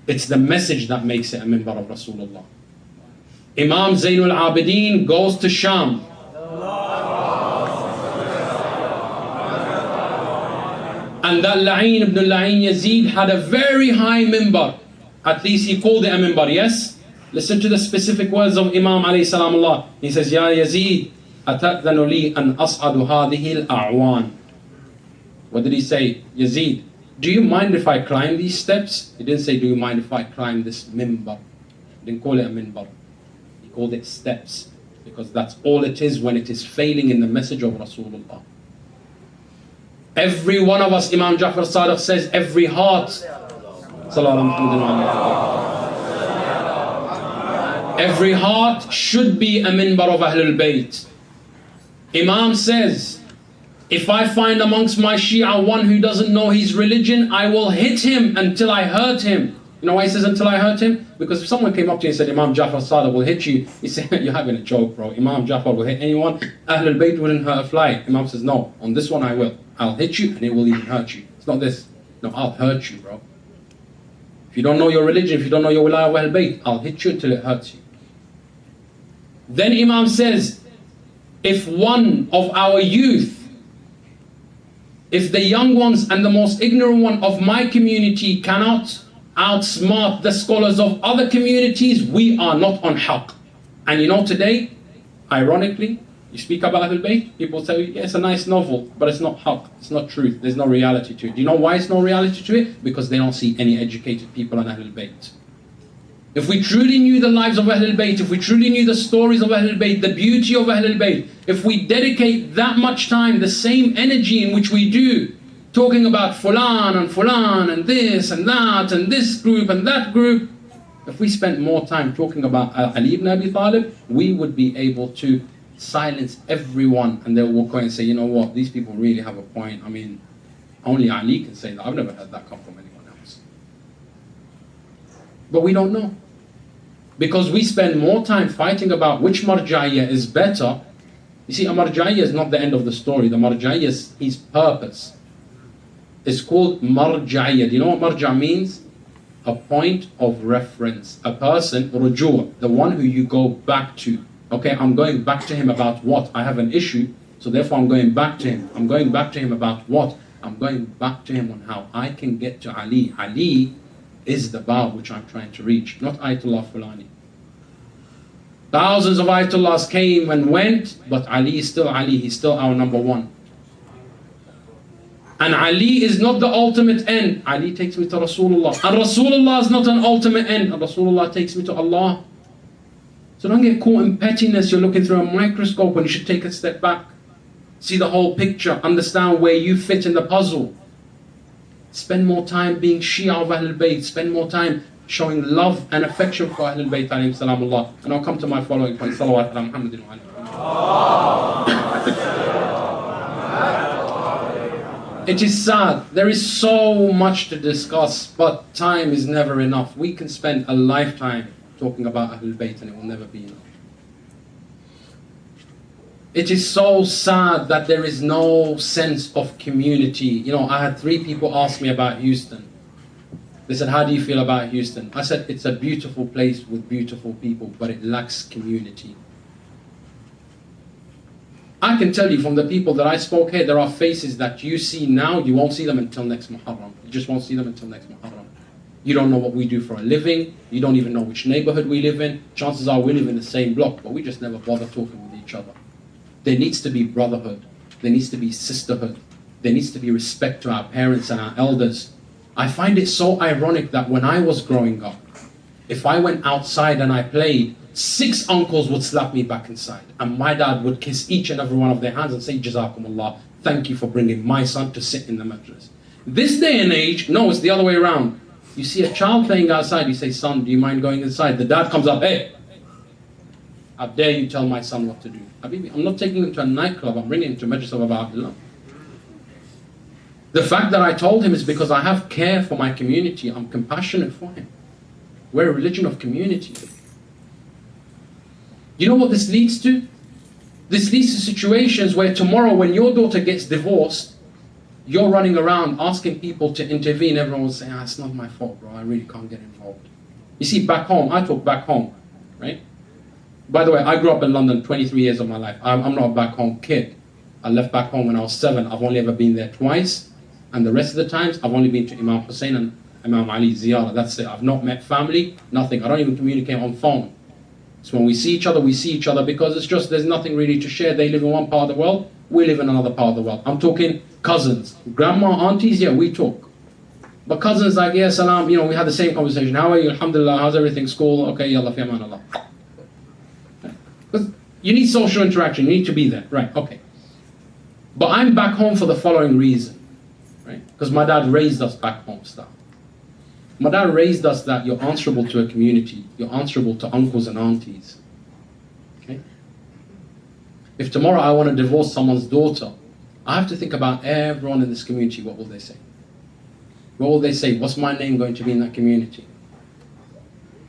It's the message that makes it a mimbar of Rasulullah. Imam Zainul Abidin goes to Sham. And that La'in ibn La'in Yazid had a very high mimbar. At least he called it a mimbar, yes? Listen to the specific words of Imam alayhi salamullah. He says, Ya Yazid, أَتَأْذَنُ لِي أَنْ أَصْعَدُ هَذِهِ الْأَعْوَانِ. What did he say? Yazid, do you mind if I climb these steps? He didn't say, do you mind if I climb this mimbar? He didn't call it a mimbar. He called it steps. Because that's all it is when it is failing in the message of Rasulullah. Every one of us, Imam Ja'far Sadiq says, every heart, every heart should be a minbar of Ahlul Bayt. Imam says, If I find amongst my Shia one who doesn't know his religion, I will hit him until I hurt him. You know why he says until I hurt him? Because if someone came up to you and said, Imam Jafar Sadiq will hit you, he said, you're having a joke, bro. Imam Jafar will hit anyone. Ahlul Bayt wouldn't hurt a fly. Imam says, no, on this one I will. I'll hit you and it will even hurt you. It's not this. No, I'll hurt you, bro. If you don't know your religion, if you don't know your wilayah of Ahlul Bayt, I'll hit you until it hurts you. Then Imam says, if one of our youth, if the young ones and the most ignorant one of my community cannot outsmart the scholars of other communities, we are not on haqq. And you know today, ironically, you speak about Ahlul Bayt, people tell you, yeah, it's a nice novel, but it's not haqq, it's not truth, there's no reality to it. Do you know why it's no reality to it? Because they don't see any educated people on Ahlul Bayt. If we truly knew the lives of Ahlul Bayt, if we truly knew the stories of Ahlul Bayt, the beauty of Ahlul Bayt, if we dedicate that much time, the same energy in which we do, talking about Fulan and this and that and this group and that group, if we spent more time talking about Ali ibn Abi Talib, we would be able to silence everyone, and they'll walk away and say, you know what, these people really have a point. I mean, only Ali can say that. I've never heard that come from anyone else. But we don't know. Because we spend more time fighting about which marja'iyya is better. You see, a marja'iyya is not the end of the story. The marja'iyya is his purpose. It's called marja'iyya. Do you know what marja' means? A point of reference. A person, ruju', the one who you go back to. Okay, I'm going back to him about what? I have an issue, so therefore I'm going back to him. I'm going back to him about what? I'm going back to him on how I can get to Ali. Ali is the bar which I'm trying to reach, not Ayatollah Fulani. Thousands of Ayatollahs came and went, but Ali is still Ali. He's still our number one. And Ali is not the ultimate end. Ali takes me to Rasulullah. And Rasulullah is not an ultimate end. And Rasulullah takes me to Allah. So don't get caught in pettiness. You're looking through a microscope and you should take a step back. See the whole picture. Understand where you fit in the puzzle. Spend more time being Shia of Ahlul Bayt. Spend more time showing love and affection for Ahlul Bayt alayhim salamullah. And I'll come to my following point. Salawat ala Muhammadin wa alayhi. It is sad. There is so much to discuss, but time is never enough. We can spend a lifetime talking about Ahlul Bayt and it will never be enough. It is so sad that there is no sense of community. You know, I had 3 people ask me about Houston. They said, how do you feel about Houston? I said, it's a beautiful place with beautiful people, but it lacks community. I can tell you from the people that I spoke here, there are faces that you see now, you won't see them until next Muharram. You just won't see them until next Muharram. You don't know what we do for a living. You don't even know which neighborhood we live in. Chances are we live in the same block, but we just never bother talking with each other. There needs to be brotherhood. There needs to be sisterhood. There needs to be respect to our parents and our elders. I find it so ironic that when I was growing up, if I went outside and I played, 6 uncles would slap me back inside. And my dad would kiss each and every one of their hands and say, Jazakumullah, thank you for bringing my son to sit in the majlis. This day and age, no, it's the other way around. You see a child playing outside, you say, son, do you mind going inside? The dad comes up, hey, how dare you tell my son what to do? I'm not taking him to a nightclub, I'm bringing him to Majlis of Abu Abdullah. The fact that I told him is because I have care for my community, I'm compassionate for him. We're a religion of community. You know what this leads to? This leads to situations where tomorrow when your daughter gets divorced, you're running around asking people to intervene. Everyone will say, it's not my fault, bro, I really can't get involved. You see, back home, I talk back home, right? By the way, I grew up in London 23 years of my life. I'm not a back home kid. I left back home when I was 7. I've only ever been there twice. And the rest of the times, I've only been to Imam Hussain and Imam Ali ziyarah. That's it. I've not met family, nothing. I don't even communicate on phone. So when we see each other because it's just, there's nothing really to share. They live in one part of the world, we live in another part of the world. I'm talking cousins. Grandma, aunties, yeah, we talk. But cousins like, yeah, salam, you know, we had the same conversation. How are you? Alhamdulillah, how's everything? School? Okay, yalla, fi aman Allah. Because you need social interaction, you need to be there. Right, okay. But I'm back home for the following reason. Right? Because my dad raised us back home style. My dad raised us that you're answerable to a community. You're answerable to uncles and aunties. Okay? If tomorrow I want to divorce someone's daughter, I have to think about everyone in this community. What will they say? What will they say? What's my name going to be in that community?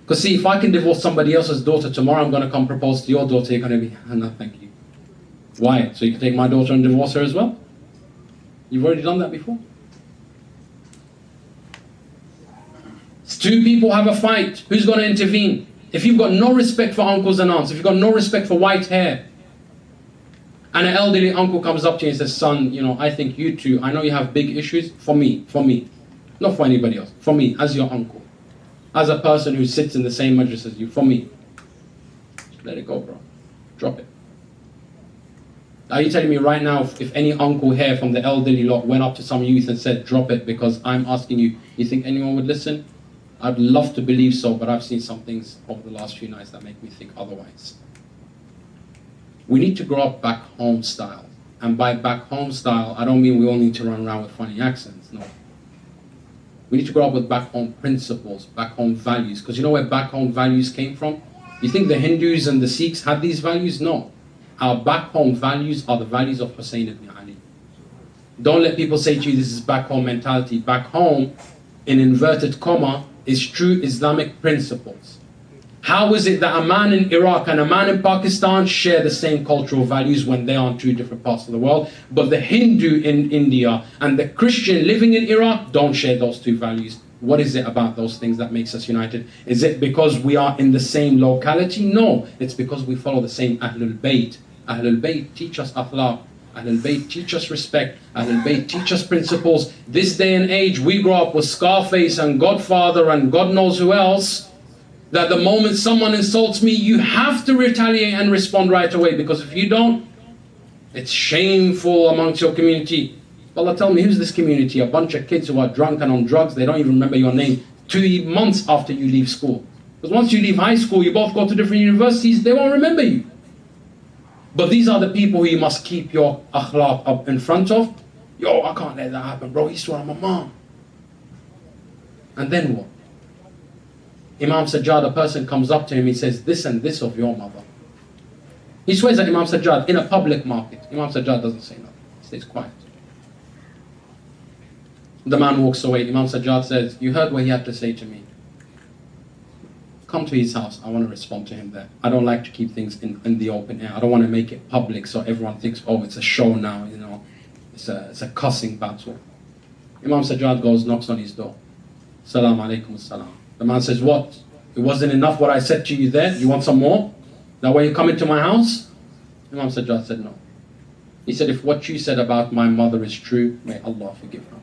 Because see, if I can divorce somebody else's daughter tomorrow, I'm going to come propose to your daughter, you're going to be, no, thank you. Why? So you can take my daughter and divorce her as well? You've already done that before. Two people have a fight. Who's going to intervene? If you've got no respect for uncles and aunts, if you've got no respect for white hair, and an elderly uncle comes up to you and says, son, you know, I think you two, I know you have big issues. For me, not for anybody else. For me, as your uncle. As a person who sits in the same majlis as you, for me. Let it go, bro. Drop it. Are you telling me right now, if any uncle here from the elderly lot went up to some youth and said, drop it because I'm asking you, you think anyone would listen? I'd love to believe so, but I've seen some things over the last few nights that make me think otherwise. We need to grow up back home style. And by back home style, I don't mean we all need to run around with funny accents, no. We need to grow up with back home principles, back home values. Because you know where back home values came from? You think the Hindus and the Sikhs had these values? No. Our back home values are the values of Hussain ibn Ali. Don't let people say to you, this is back home mentality. Back home, in inverted comma, is true Islamic principles. How is it that a man in Iraq and a man in Pakistan share the same cultural values when they are in two different parts of the world, but the Hindu in India and the Christian living in Iraq don't share those two values? What is it about those things that makes us united? Is it because we are in the same locality? No, it's because we follow the same Ahlul Bayt. Ahlul Bayt teach us akhlaq. Ahlul Bayt teach us respect. Ahlul Bayt teach us principles. This day and age, we grow up with Scarface and Godfather and God knows who else, that the moment someone insults me, you have to retaliate and respond right away, because if you don't, it's shameful amongst your community. Allah, tell me, who's this community? A bunch of kids who are drunk and on drugs, they don't even remember your name 2 months after you leave school. Because once you leave high school, you both go to different universities, they won't remember you. But these are the people who you must keep your akhlaq up in front of. Yo, I can't let that happen, bro. He swore on my mom. And then what? Imam Sajjad, a person comes up to him, he says, this and this of your mother. He swears at Imam Sajjad in a public market. Imam Sajjad doesn't say nothing. He stays quiet. The man walks away. Imam Sajjad says, you heard what he had to say to me. Come to his house. I want to respond to him there. I don't like to keep things in the open air. I don't want to make it public so everyone thinks, oh, it's a show now, you know. It's a cussing battle. Imam Sajjad goes, knocks on his door. Salaam alaikum salam. The man says, what? It wasn't enough what I said to you there? You want some more? That way you come into my house? Imam Sajjad said, no. He said, if what you said about my mother is true, may Allah forgive her.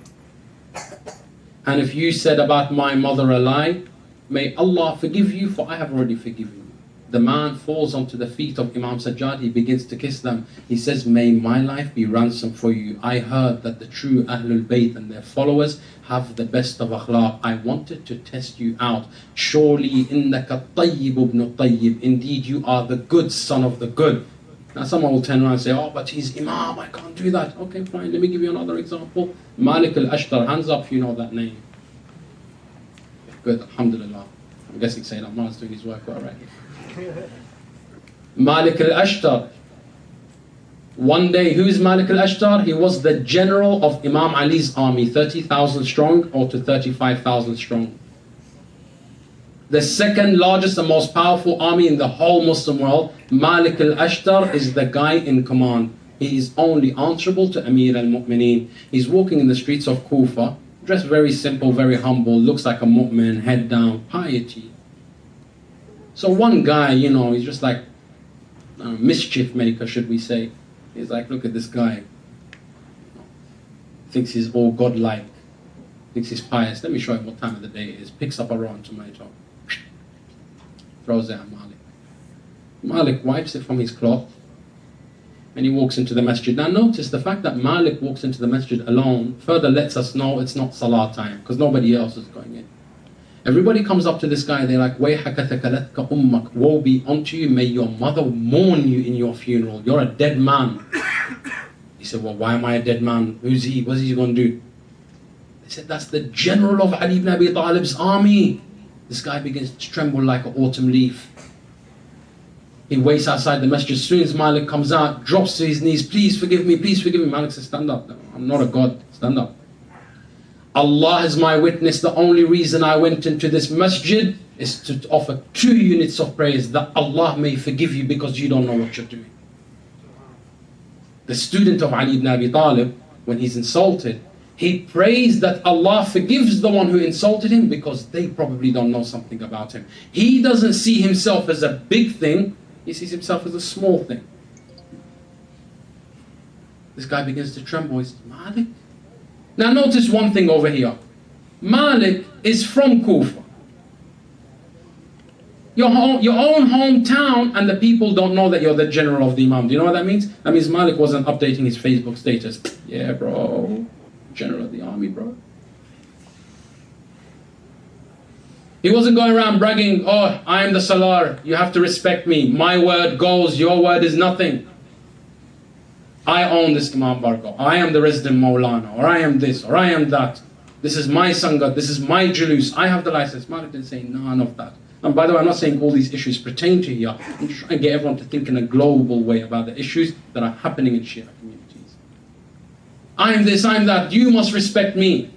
And if you said about my mother a lie, may Allah forgive you, for I have already forgiven you. The man falls onto the feet of Imam Sajjad. He begins to kiss them. He says, may my life be ransom for you. I heard that the true Ahlul Bayt and their followers have the best of akhlaq. I wanted to test you out. Surely innaka tayyib ibn tayyib. Indeed, you are the good son of the good. Now someone will turn around and say, oh, but he's Imam, I can't do that. Okay, fine, let me give you another example. Malik al-Ashtar, hands up if you know that name. Good, alhamdulillah. I'm guessing Sayyid Ammar is doing his work already. Malik al-Ashtar. One day, who is Malik al-Ashtar? He was the general of Imam Ali's army, 30,000 strong or to 35,000 strong. The second largest and most powerful army in the whole Muslim world. Malik al-Ashtar is the guy in command. He is only answerable to Amir al-Mu'mineen. He's walking in the streets of Kufa, dressed very simple, very humble, looks like a mu'min, head down, piety. So one guy, you know, he's just like a mischief maker, should we say. He's like, look at this guy. Thinks he's all godlike. Thinks he's pious. Let me show him what time of the day it is. Picks up a rotten tomato. Throws it at Malik. Malik wipes it from his cloth. And he walks into the masjid. Now notice the fact that Malik walks into the masjid alone further lets us know it's not salah time, because nobody else is going in. Everybody comes up to this guy, they're like, وَيْحَكَ ثَكَلَتْكَ أُمَّكَ, woe be unto you, may your mother mourn you in your funeral. You're a dead man. He said, well, why am I a dead man? Who's he? What's he going to do? They said, that's the general of Ali ibn Abi Talib's army. This guy begins to tremble like an autumn leaf. He waits outside the masjid. As soon as Malik comes out, drops to his knees, please forgive me, please forgive me. Malik says, stand up. I'm not a god, stand up. Allah is my witness, the only reason I went into this masjid is to offer 2 units of praise that Allah may forgive you because you don't know what you're doing. The student of Ali ibn Abi Talib, when he's insulted, he prays that Allah forgives the one who insulted him because they probably don't know something about him. He doesn't see himself as a big thing, he sees himself as a small thing. This guy begins to tremble. He says, Malik? Now notice one thing over here. Malik is from Kufa. Your own hometown, and the people don't know that you're the general of the Imam. Do you know what that means? That means Malik wasn't updating his Facebook status. Yeah, bro. General of the army, bro. He wasn't going around bragging, oh, I am the Salar, you have to respect me. My word goes, your word is nothing. I own this Imam Barqa. I am the resident Maulana, or I am this, or I am that. This is my Sangat, this is my Julus. I have the license. Malik didn't say none of that. And by the way, I'm not saying all these issues pertain to here. I'm just trying to get everyone to think in a global way about the issues that are happening in Shia communities. I am this, I am that. You must respect me.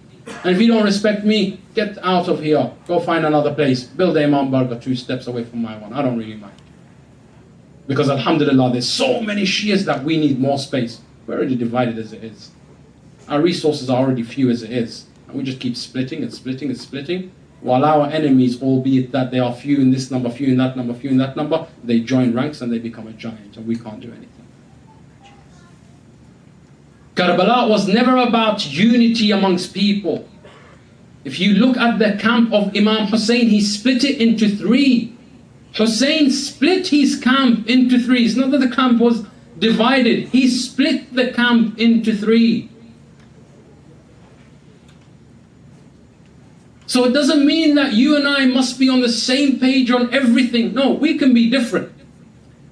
And if you don't respect me, get out of here. Go find another place. Build a Imam Barqa 2 steps away from my one. I don't really mind. Because alhamdulillah, there's so many Shias that we need more space. We're already divided as it is. Our resources are already few as it is. And we just keep splitting and splitting and splitting. While our enemies, albeit that they are few in this number, few in that number, few in that number, they join ranks and they become a giant, and we can't do anything. Karbala was never about unity amongst people. If you look at the camp of Imam Hussain, he split it into 3. Hussain split his camp into 3. It's not that the camp was divided. He split the camp into 3. So it doesn't mean that you and I must be on the same page on everything. No, we can be different.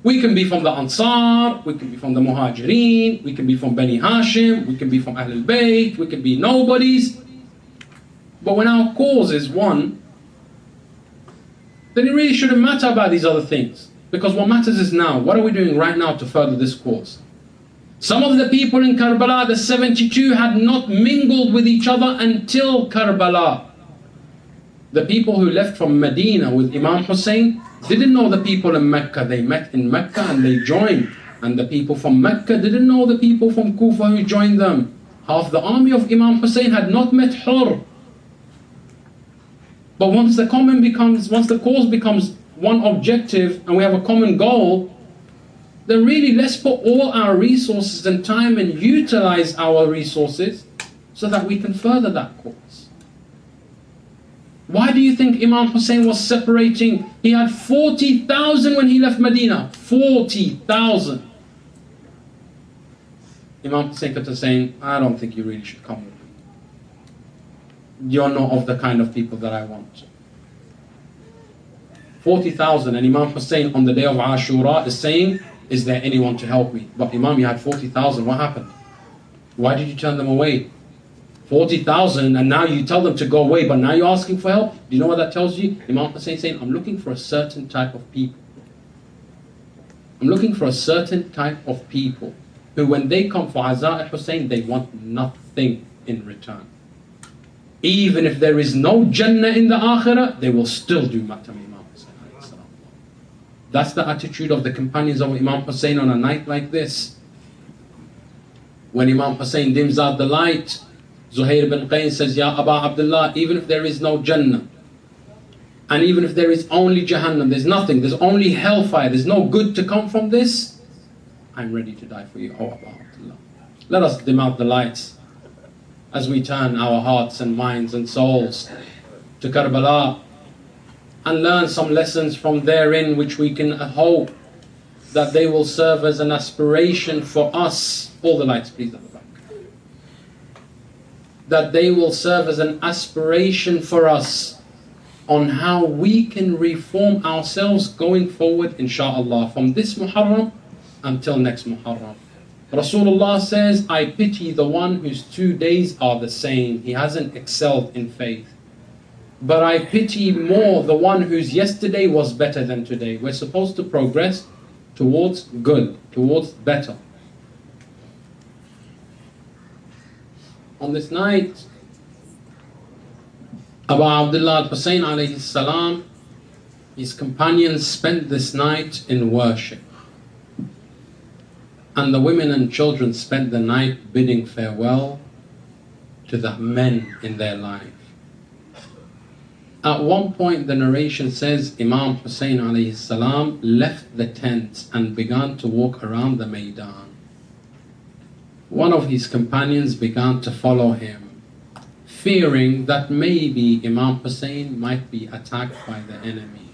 We can be from the Ansar, we can be from the Muhajirin, we can be from Bani Hashim, we can be from Ahlul Bayt, we can be nobodies. But when our cause is one, then it really shouldn't matter about these other things. Because what matters is now, what are we doing right now to further this cause? Some of the people in Karbala, the 72, had not mingled with each other until Karbala. The people who left from Medina with Imam Hussain didn't know the people in Mecca. They met in Mecca and they joined. And the people from Mecca didn't know the people from Kufa who joined them. Half the army of Imam Hussain had not met Hur. But once the cause becomes one objective and we have a common goal, then really let's put all our resources and time and utilize our resources so that we can further that cause. Why do you think Imam Hussain was separating? He had 40,000 when he left Medina. 40,000. Imam Hussain kept saying, I don't think you really should come with me. You're not of the kind of people that I want. 40,000, and Imam Hussain on the day of Ashura is saying, is there anyone to help me? But Imam, you had 40,000, what happened? Why did you turn them away? 40,000, and now you tell them to go away, but now you're asking for help? Do you know what that tells you? Imam Hussain saying, I'm looking for a certain type of people. I'm looking for a certain type of people who when they come for Azza al-Hussain, they want nothing in return. Even if there is no Jannah in the Akhirah, they will still do Matam Imam Hussain. That's the attitude of the companions of Imam Hussain on a night like this. When Imam Hussain dims out the light, Zuhair ibn Qayn says, Ya Aba Abdullah, even if there is no Jannah, and even if there is only Jahannam, there's nothing, there's only hellfire, there's no good to come from this, I'm ready to die for you, O Aba Abdullah. Let us dim out the lights as we turn our hearts and minds and souls to Karbala and learn some lessons from therein which we can hope that they will serve as an aspiration for us. All the lights please at the back. That they will serve as an aspiration for us on how we can reform ourselves going forward, inshaAllah, from this Muharram until next Muharram. Rasulullah says, I pity the one whose 2 days are the same. He hasn't excelled in faith. But I pity more the one whose yesterday was better than today. We're supposed to progress, towards good, towards better. On this night, Abu Abdullah al-Hussain alayhi salam, his companions spent this night in worship. And the women and children spent the night bidding farewell to the men in their life. At one point the narration says Imam Hussain alayhi salam left the tents and began to walk around the Maidan. One of his companions began to follow him, fearing that maybe Imam Hussain might be attacked by the enemy.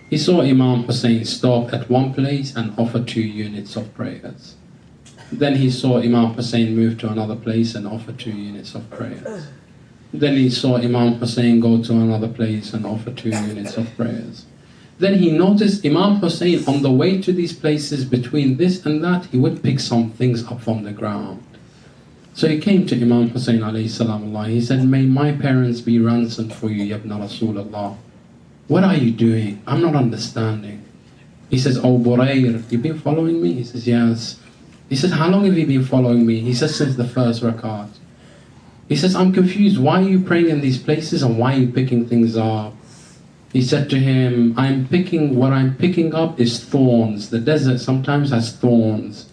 He saw Imam Hussain stop at one place and offer 2 units of prayers. Then he saw Imam Hussain move to another place and offer 2 units of prayers. Then he saw Imam Hussain go to another place and offer 2 units of prayers. Then he noticed Imam Hussain on the way to these places, between this and that, he would pick some things up from the ground. So he came to Imam Hussain alayhi salam. He said, "May my parents be ransomed for you, Yabna Rasulullah. What are you doing? I'm not understanding." He says, "Oh Burayr, you've been following me?" He says, "Yes." He says, "How long have you been following me?" He says, "Since the first rakat." He says, "I'm confused. Why are you praying in these places and why are you picking things up?" He said to him, what I'm picking up is thorns. The desert sometimes has thorns.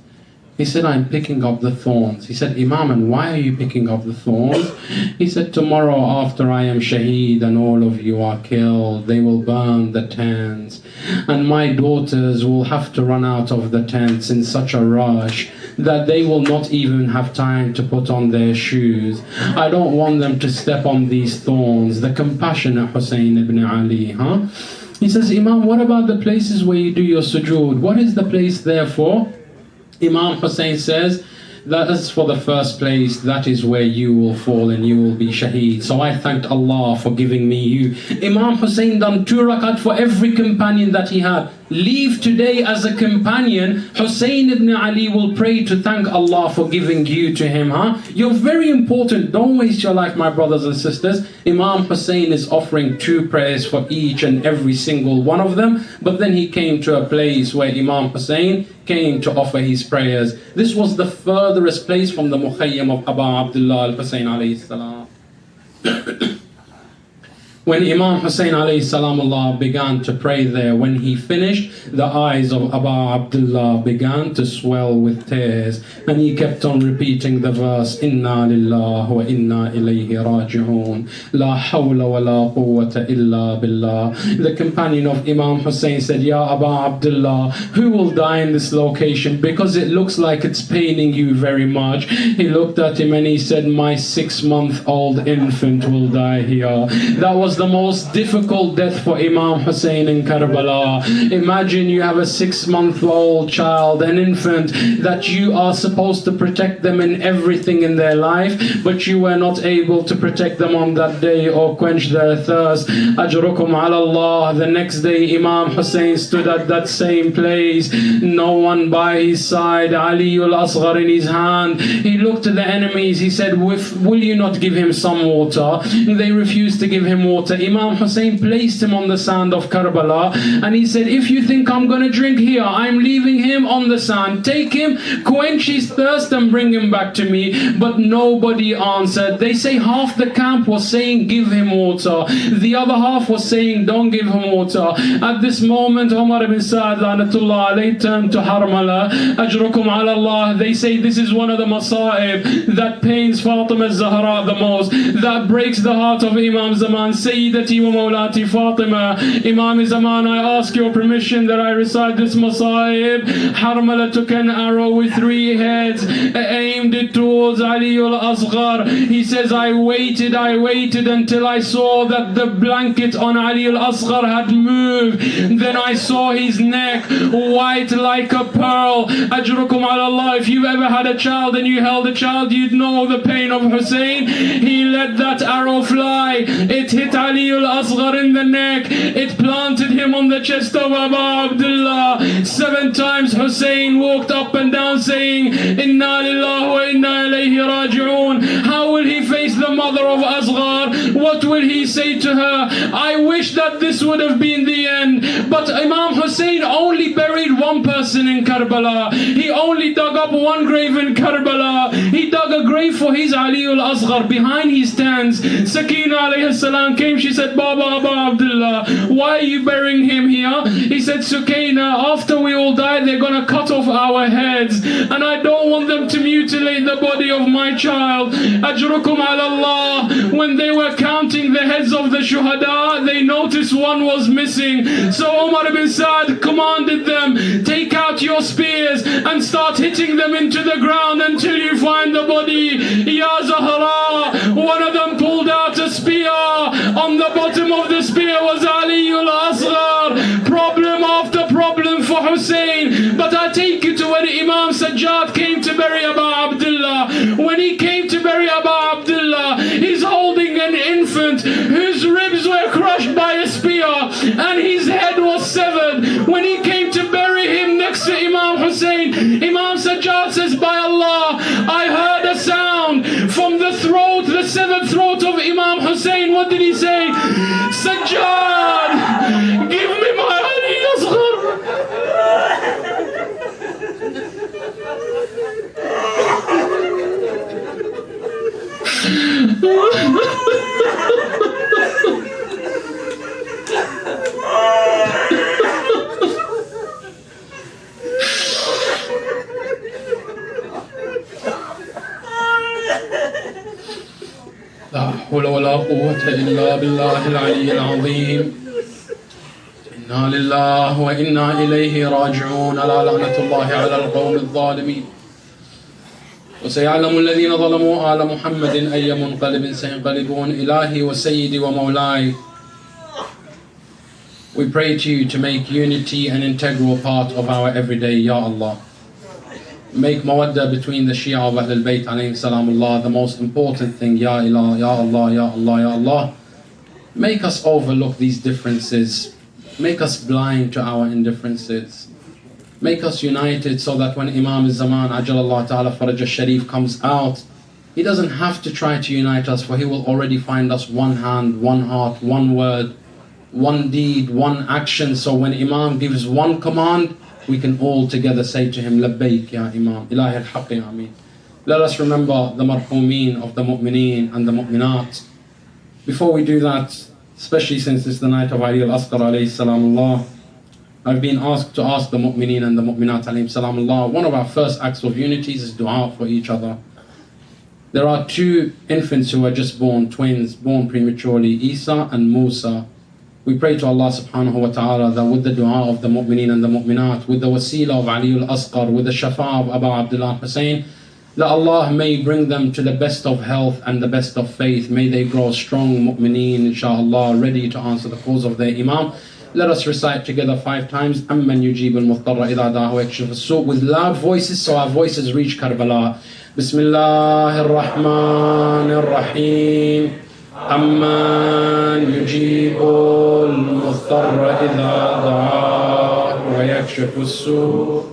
He said, "I'm picking up the thorns." He said, "Imam, and why are you picking up the thorns?" He said, "Tomorrow after I am shaheed and all of you are killed, they will burn the tents. And my daughters will have to run out of the tents in such a rush that they will not even have time to put on their shoes. I don't want them to step on these thorns." The compassionate Hussain ibn Ali, He says, "Imam, what about the places where you do your sujood? What is the place there for?" Imam Hussain says, "That is for the first place, that is where you will fall and you will be shaheed. So I thanked Allah for giving me you." Imam Hussain done 2 rakat for every companion that he had. Leave today as a companion, Hussain ibn Ali will pray to thank Allah for giving you to him. You're very important. Don't waste your life, my brothers and sisters. Imam Hussain is offering 2 prayers for each and every single one of them. But then he came to a place where Imam Hussain came to offer his prayers. This was the furthest place from the Mukhayyam of Abu Abdullah al-Hussain alayhi salam. When Imam Hussain alayhi salam began to pray there, when he finished, the eyes of Abu Abdullah began to swell with tears, and he kept on repeating the verse, "Inna lillahi wa inna ilayhi raji'un, la hawla wa la quwwata illa billah." The companion of Imam Hussain said, "Ya Abu Abdullah, who will die in this location? Because it looks like it's paining you very much." He looked at him and he said, "My 6-month-old infant will die here." That was the most difficult death for Imam Hussain in Karbala. Imagine you have a 6-month-old child, an infant, that you are supposed to protect them in everything in their life, but you were not able to protect them on that day or quench their thirst. Ajrukum ala Allah. The next day Imam Hussain stood at that same place, no one by his side, Ali al-Asghar in his hand. He looked at the enemies, he said, "Will you not give him some water?" They refused to give him water. Imam Hussain placed him on the sand of Karbala and he said, "If you think I'm going to drink here, I'm leaving him on the sand. Take him, quench his thirst and bring him back to me." But nobody answered. They say half the camp was saying, "Give him water." The other half was saying, "Don't give him water." At this moment, Umar ibn Sa'd Lanatullah alayhi turned to Harmala. Ajrukum ala Allah. They say this is one of the masa'ib that pains Fatima al-Zahra the most, that breaks the heart of Imam Zaman. Sayyidati wa Mawlati Fatima, Imam Zaman, I ask your permission that I recite this masa'ib. Harmala took an arrow with 3 heads, aimed it towards Ali al-Asghar. He says, I waited until I saw that the blanket on Ali al-Asghar had moved. Then I saw his neck, white like a pearl. Ajrukum ala Allah. If you ever had a child and you held a child, you'd know the pain of Hussain. He let that arrow fly. It hit Ali al-Asghar in the neck. It planted him on the chest of Abu Abdullah. 7 times Hussain walked up and down saying, "Inna lillahi wa inna ilayhi raji'un." How will he face the mother of Asghar? What will he say to her? I wish that this would have been the end, but But Imam Hussain only buried one person in Karbala. He only dug up one grave in Karbala. He dug a grave for his Ali al-Asghar. Behind he stands. Sakina alayhi salam came. She said, Baba Abu Abdullah, why are you burying him here? He said, Sukaina, after we all die, they're going to cut off our heads. And I don't want them to mutilate the body of my child. Ajrukum ala Allah. When they were counting the heads of the shuhada, they noticed one was missing. So Umar ibn Sa'd commanded them, take out your spears and start hitting them into the ground until you find the body. Ya Zahra, one of them pulled out a spear. On the bottom of the spear was Ali al-Asghar. Problem after problem for Hussein. But I take you to when Imam Sajjad came to bury Abu Abdullah. When he came to bury Abu Abdullah, he's holding an infant whose ribs were crushed by a spear and his head was severed. When he came to bury him next to Imam Hussein, Imam Sajjad says, by Allah, I heard a sound from the throat, the severed throat of Imam Hussein. What did he say? Sajjad, give me my Ali Asghar. لا حول ولا قوة إلا بالله العلي العظيم إنا لله وإنا إليه راجعون لا لعنة الله على القوم الظالمين وسيعلم الذين ظلموا آل محمد أي منقلب سينقلبون إلهي وسيدي ومولاي. We pray to you to make unity an integral part of our everyday, Ya Allah. Make mawadda between the Shia of Ahlul Bayt alayhi salamullah the most important thing, Ya Allah, Ya Allah, Ya Allah, Ya Allah. Make us overlook these differences. Make us blind to our indifferences. Make us united so that when Imam al-Zaman Ajalallah Ta'ala Faraj al-Sharif comes out, he doesn't have to try to unite us, for he will already find us one hand, one heart, one word, one deed, one action. So when Imam gives one command, we can all together say to him, Labbaik Ya Imam, Ilahi al-Haqq Ya Ameen. Let us remember the marhumeen of the mu'mineen and the mu'minat. Before we do that, especially since it's the night of Ali al-Asghar alayhi salamullah, I've been asked to ask the mu'mineen and the mu'minat alayhi salamullah, one of our first acts of unity is dua for each other. There are two infants who are just born, twins, born prematurely, Isa and Musa. We pray to Allah subhanahu wa ta'ala that with the dua of the mu'mineen and the mu'minat, with the wasila of Ali al-Asghar, with the shafa of Abu Abdullah Hussain, that Allah may bring them to the best of health and the best of faith. May they grow strong mu'mineen, inshaAllah, ready to answer the calls of their Imam. Let us recite together 5 times, أَمَّنْ يُجِيبُ الْمُضْطَرَّ إِذَا دَعَاهُ وَيَكْشِفُ السُّوءَ, with loud voices so our voices reach Karbala. Bismillah ar-Rahman ar-Rahim. أَمَّنْ يُجِيبُ الْمُضْطَرَّ إِذَا دَعَاهُ وَيَكْشِفُ السُّوءَ.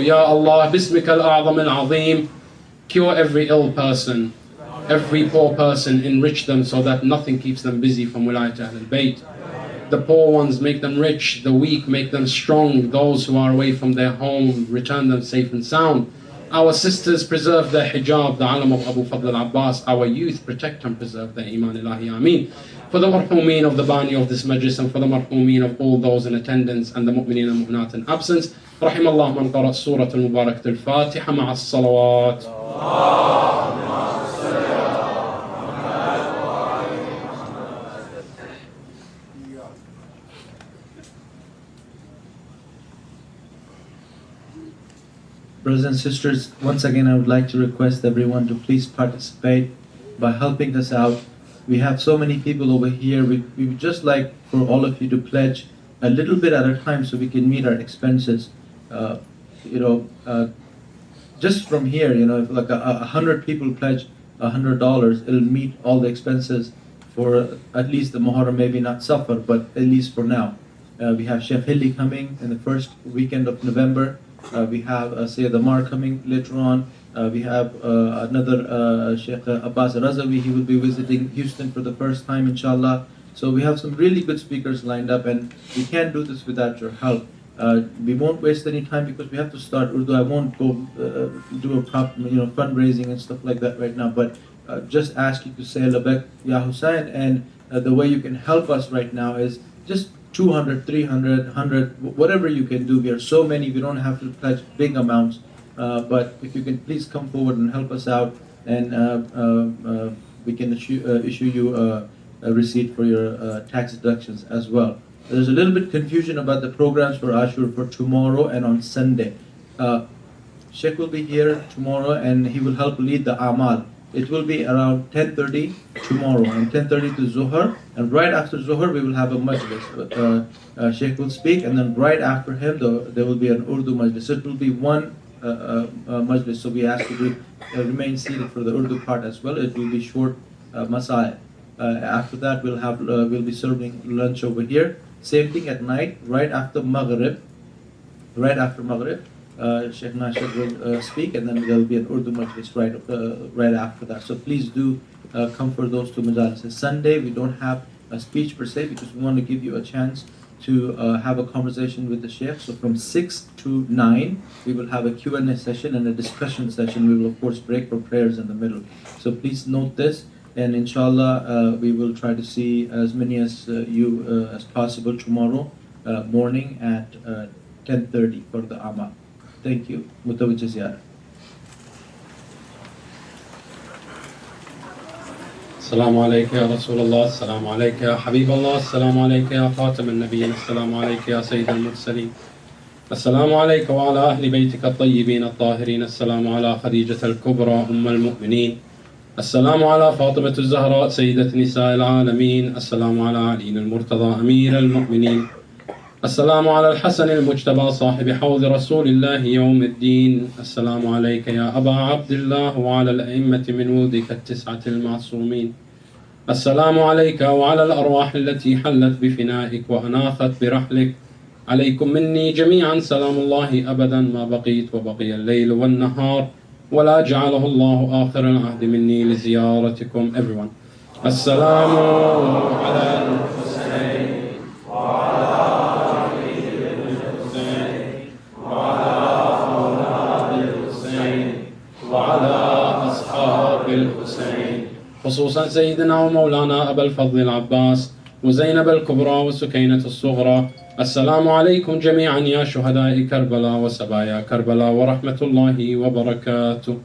Ya Allah, Bismika al-A'zam al-Azim, cure every ill person, every poor person, enrich them so that nothing keeps them busy from wilayat Ahlul Bayt. The poor ones, make them rich, the weak, make them strong, those who are away from their home, return them safe and sound. Our sisters, preserve their hijab, the alam of Abu Fadl al-Abbas. Our youth, protect and preserve their iman, ilahi ameen. For the marhumeen of the bani of this majlis, and for the marhumeen of all those in attendance, and the mu'mineen and mu'minat in absence, رحم الله من قرأ سورة المباركة الفاتحة مع الصلوات. Brothers and sisters, once again I would like to request everyone to please participate by helping us out. We have so many people over here. We would just like for all of you to pledge a little bit at a time so we can meet our expenses. just from here, if like 100 people pledge $100, it'll meet all the expenses for at least the Muharram, maybe not Safar, but at least for now. We have Sheikh Hilli coming in the first weekend of November. We have Sayyid Amar coming later on. We have another Sheikh Abbas Razavi. He will be visiting Houston for the first time, inshallah. So we have some really good speakers lined up, and we can't do this without your help. We won't waste any time because we have to start Urdu. I won't go do a proper, fundraising and stuff like that right now. But just ask you to say labak ya Hussain, and the way you can help us right now is just 200, 300, 100, whatever you can do. We are so many, we don't have to pledge big amounts. But if you can please come forward and help us out, and we can issue you a receipt for your tax deductions as well. There's a little bit confusion about the programs for Ashur for tomorrow and on Sunday. Sheikh will be here tomorrow and he will help lead the Amal. It will be around 10:30 tomorrow, and 10:30 to Zuhr, and right after Zuhr we will have a Majlis. Sheikh will speak, and then right after him there will be an Urdu Majlis. So it will be one Majlis, so we ask you to remain seated for the Urdu part as well. It will be short Masail. After that we'll be serving lunch over here. Same thing at night, right after Maghrib. Right after Maghrib, Sheikh Nashed will speak, and then there will be an Urdu Majlis right after that. So please do come for those two Majalis. Sunday we don't have a speech per se because we want to give you a chance to have a conversation with the Sheikh. So from 6 to 9 we will have a Q&A session and a discussion session. We will of course break for prayers in the middle. So please note this, and inshallah we will try to see as many as you as possible tomorrow morning at 10:30 for the Amal. Thank you. Mutawajjih ziyarah. السلام عليك يا رسول الله، السلام عليك يا حبيب الله، السلام عليك يا خاتم النبيين، السلام عليك يا سيد المرسلين، السلام عليك وعلى أهل بيتك الطيبين الطاهرين، السلام على خديجة الكبرى أم المؤمنين، السلام على فاطمة الزهراء سيدة نساء العالمين، السلام على علي المرتضى أمير المؤمنين، السلام على الحسن المجتبى صاحب حوض رسول الله يوم الدين، السلام عليك يا أبا عبد الله وعلى الأئمة من ولدك التسعة المعصومين، السلام عليك وعلى الأرواح التي حلت بفنائك وأناخت برحلك، عليكم مني جميعا سلام الله أبدا ما بقيت وبقي الليل والنهار، ولا جعله الله آخر العهد مني لزيارتكم. Everyone. السلام على الحسين وعلى وعلى أصحاب الحسين، خصوصا سيدنا ومولانا أبا الفضل العباس وزينب الكبرى وسكينة الصغرى. السلام عليكم جميعا يا شهداء كربلاء وسبايا كربلاء ورحمة الله وبركاته.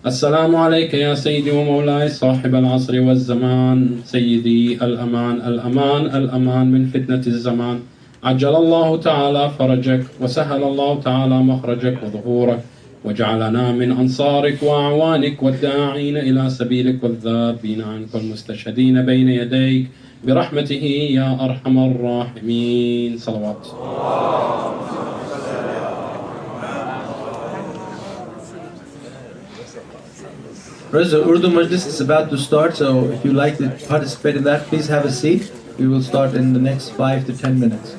السلام عليك يا سيدي ومولاي صاحب العصر والزمان، سيدي الأمان الأمان الأمان من فتنة الزمان، عجل الله تعالى فرجك وسهل الله تعالى مخرجك وظهورك، وجعلنا من أنصارك وأعوانك والداعين إلى سبيلك والذابين عنك والمستشهدين بين يديك برحمته يا أرحم الراحمين. صلوات. The Urdu Majlis is about to start, so if you'd like to participate in that, please have a seat. We will start in the next 5 to 10 minutes.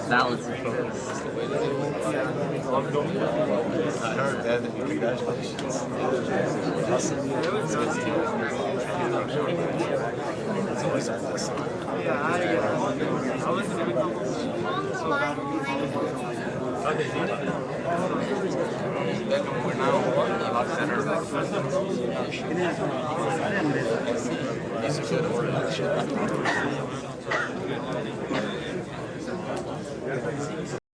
Balance and focus. I heard that. Congratulations. It's always a blessing. We're now a lot better. These are good.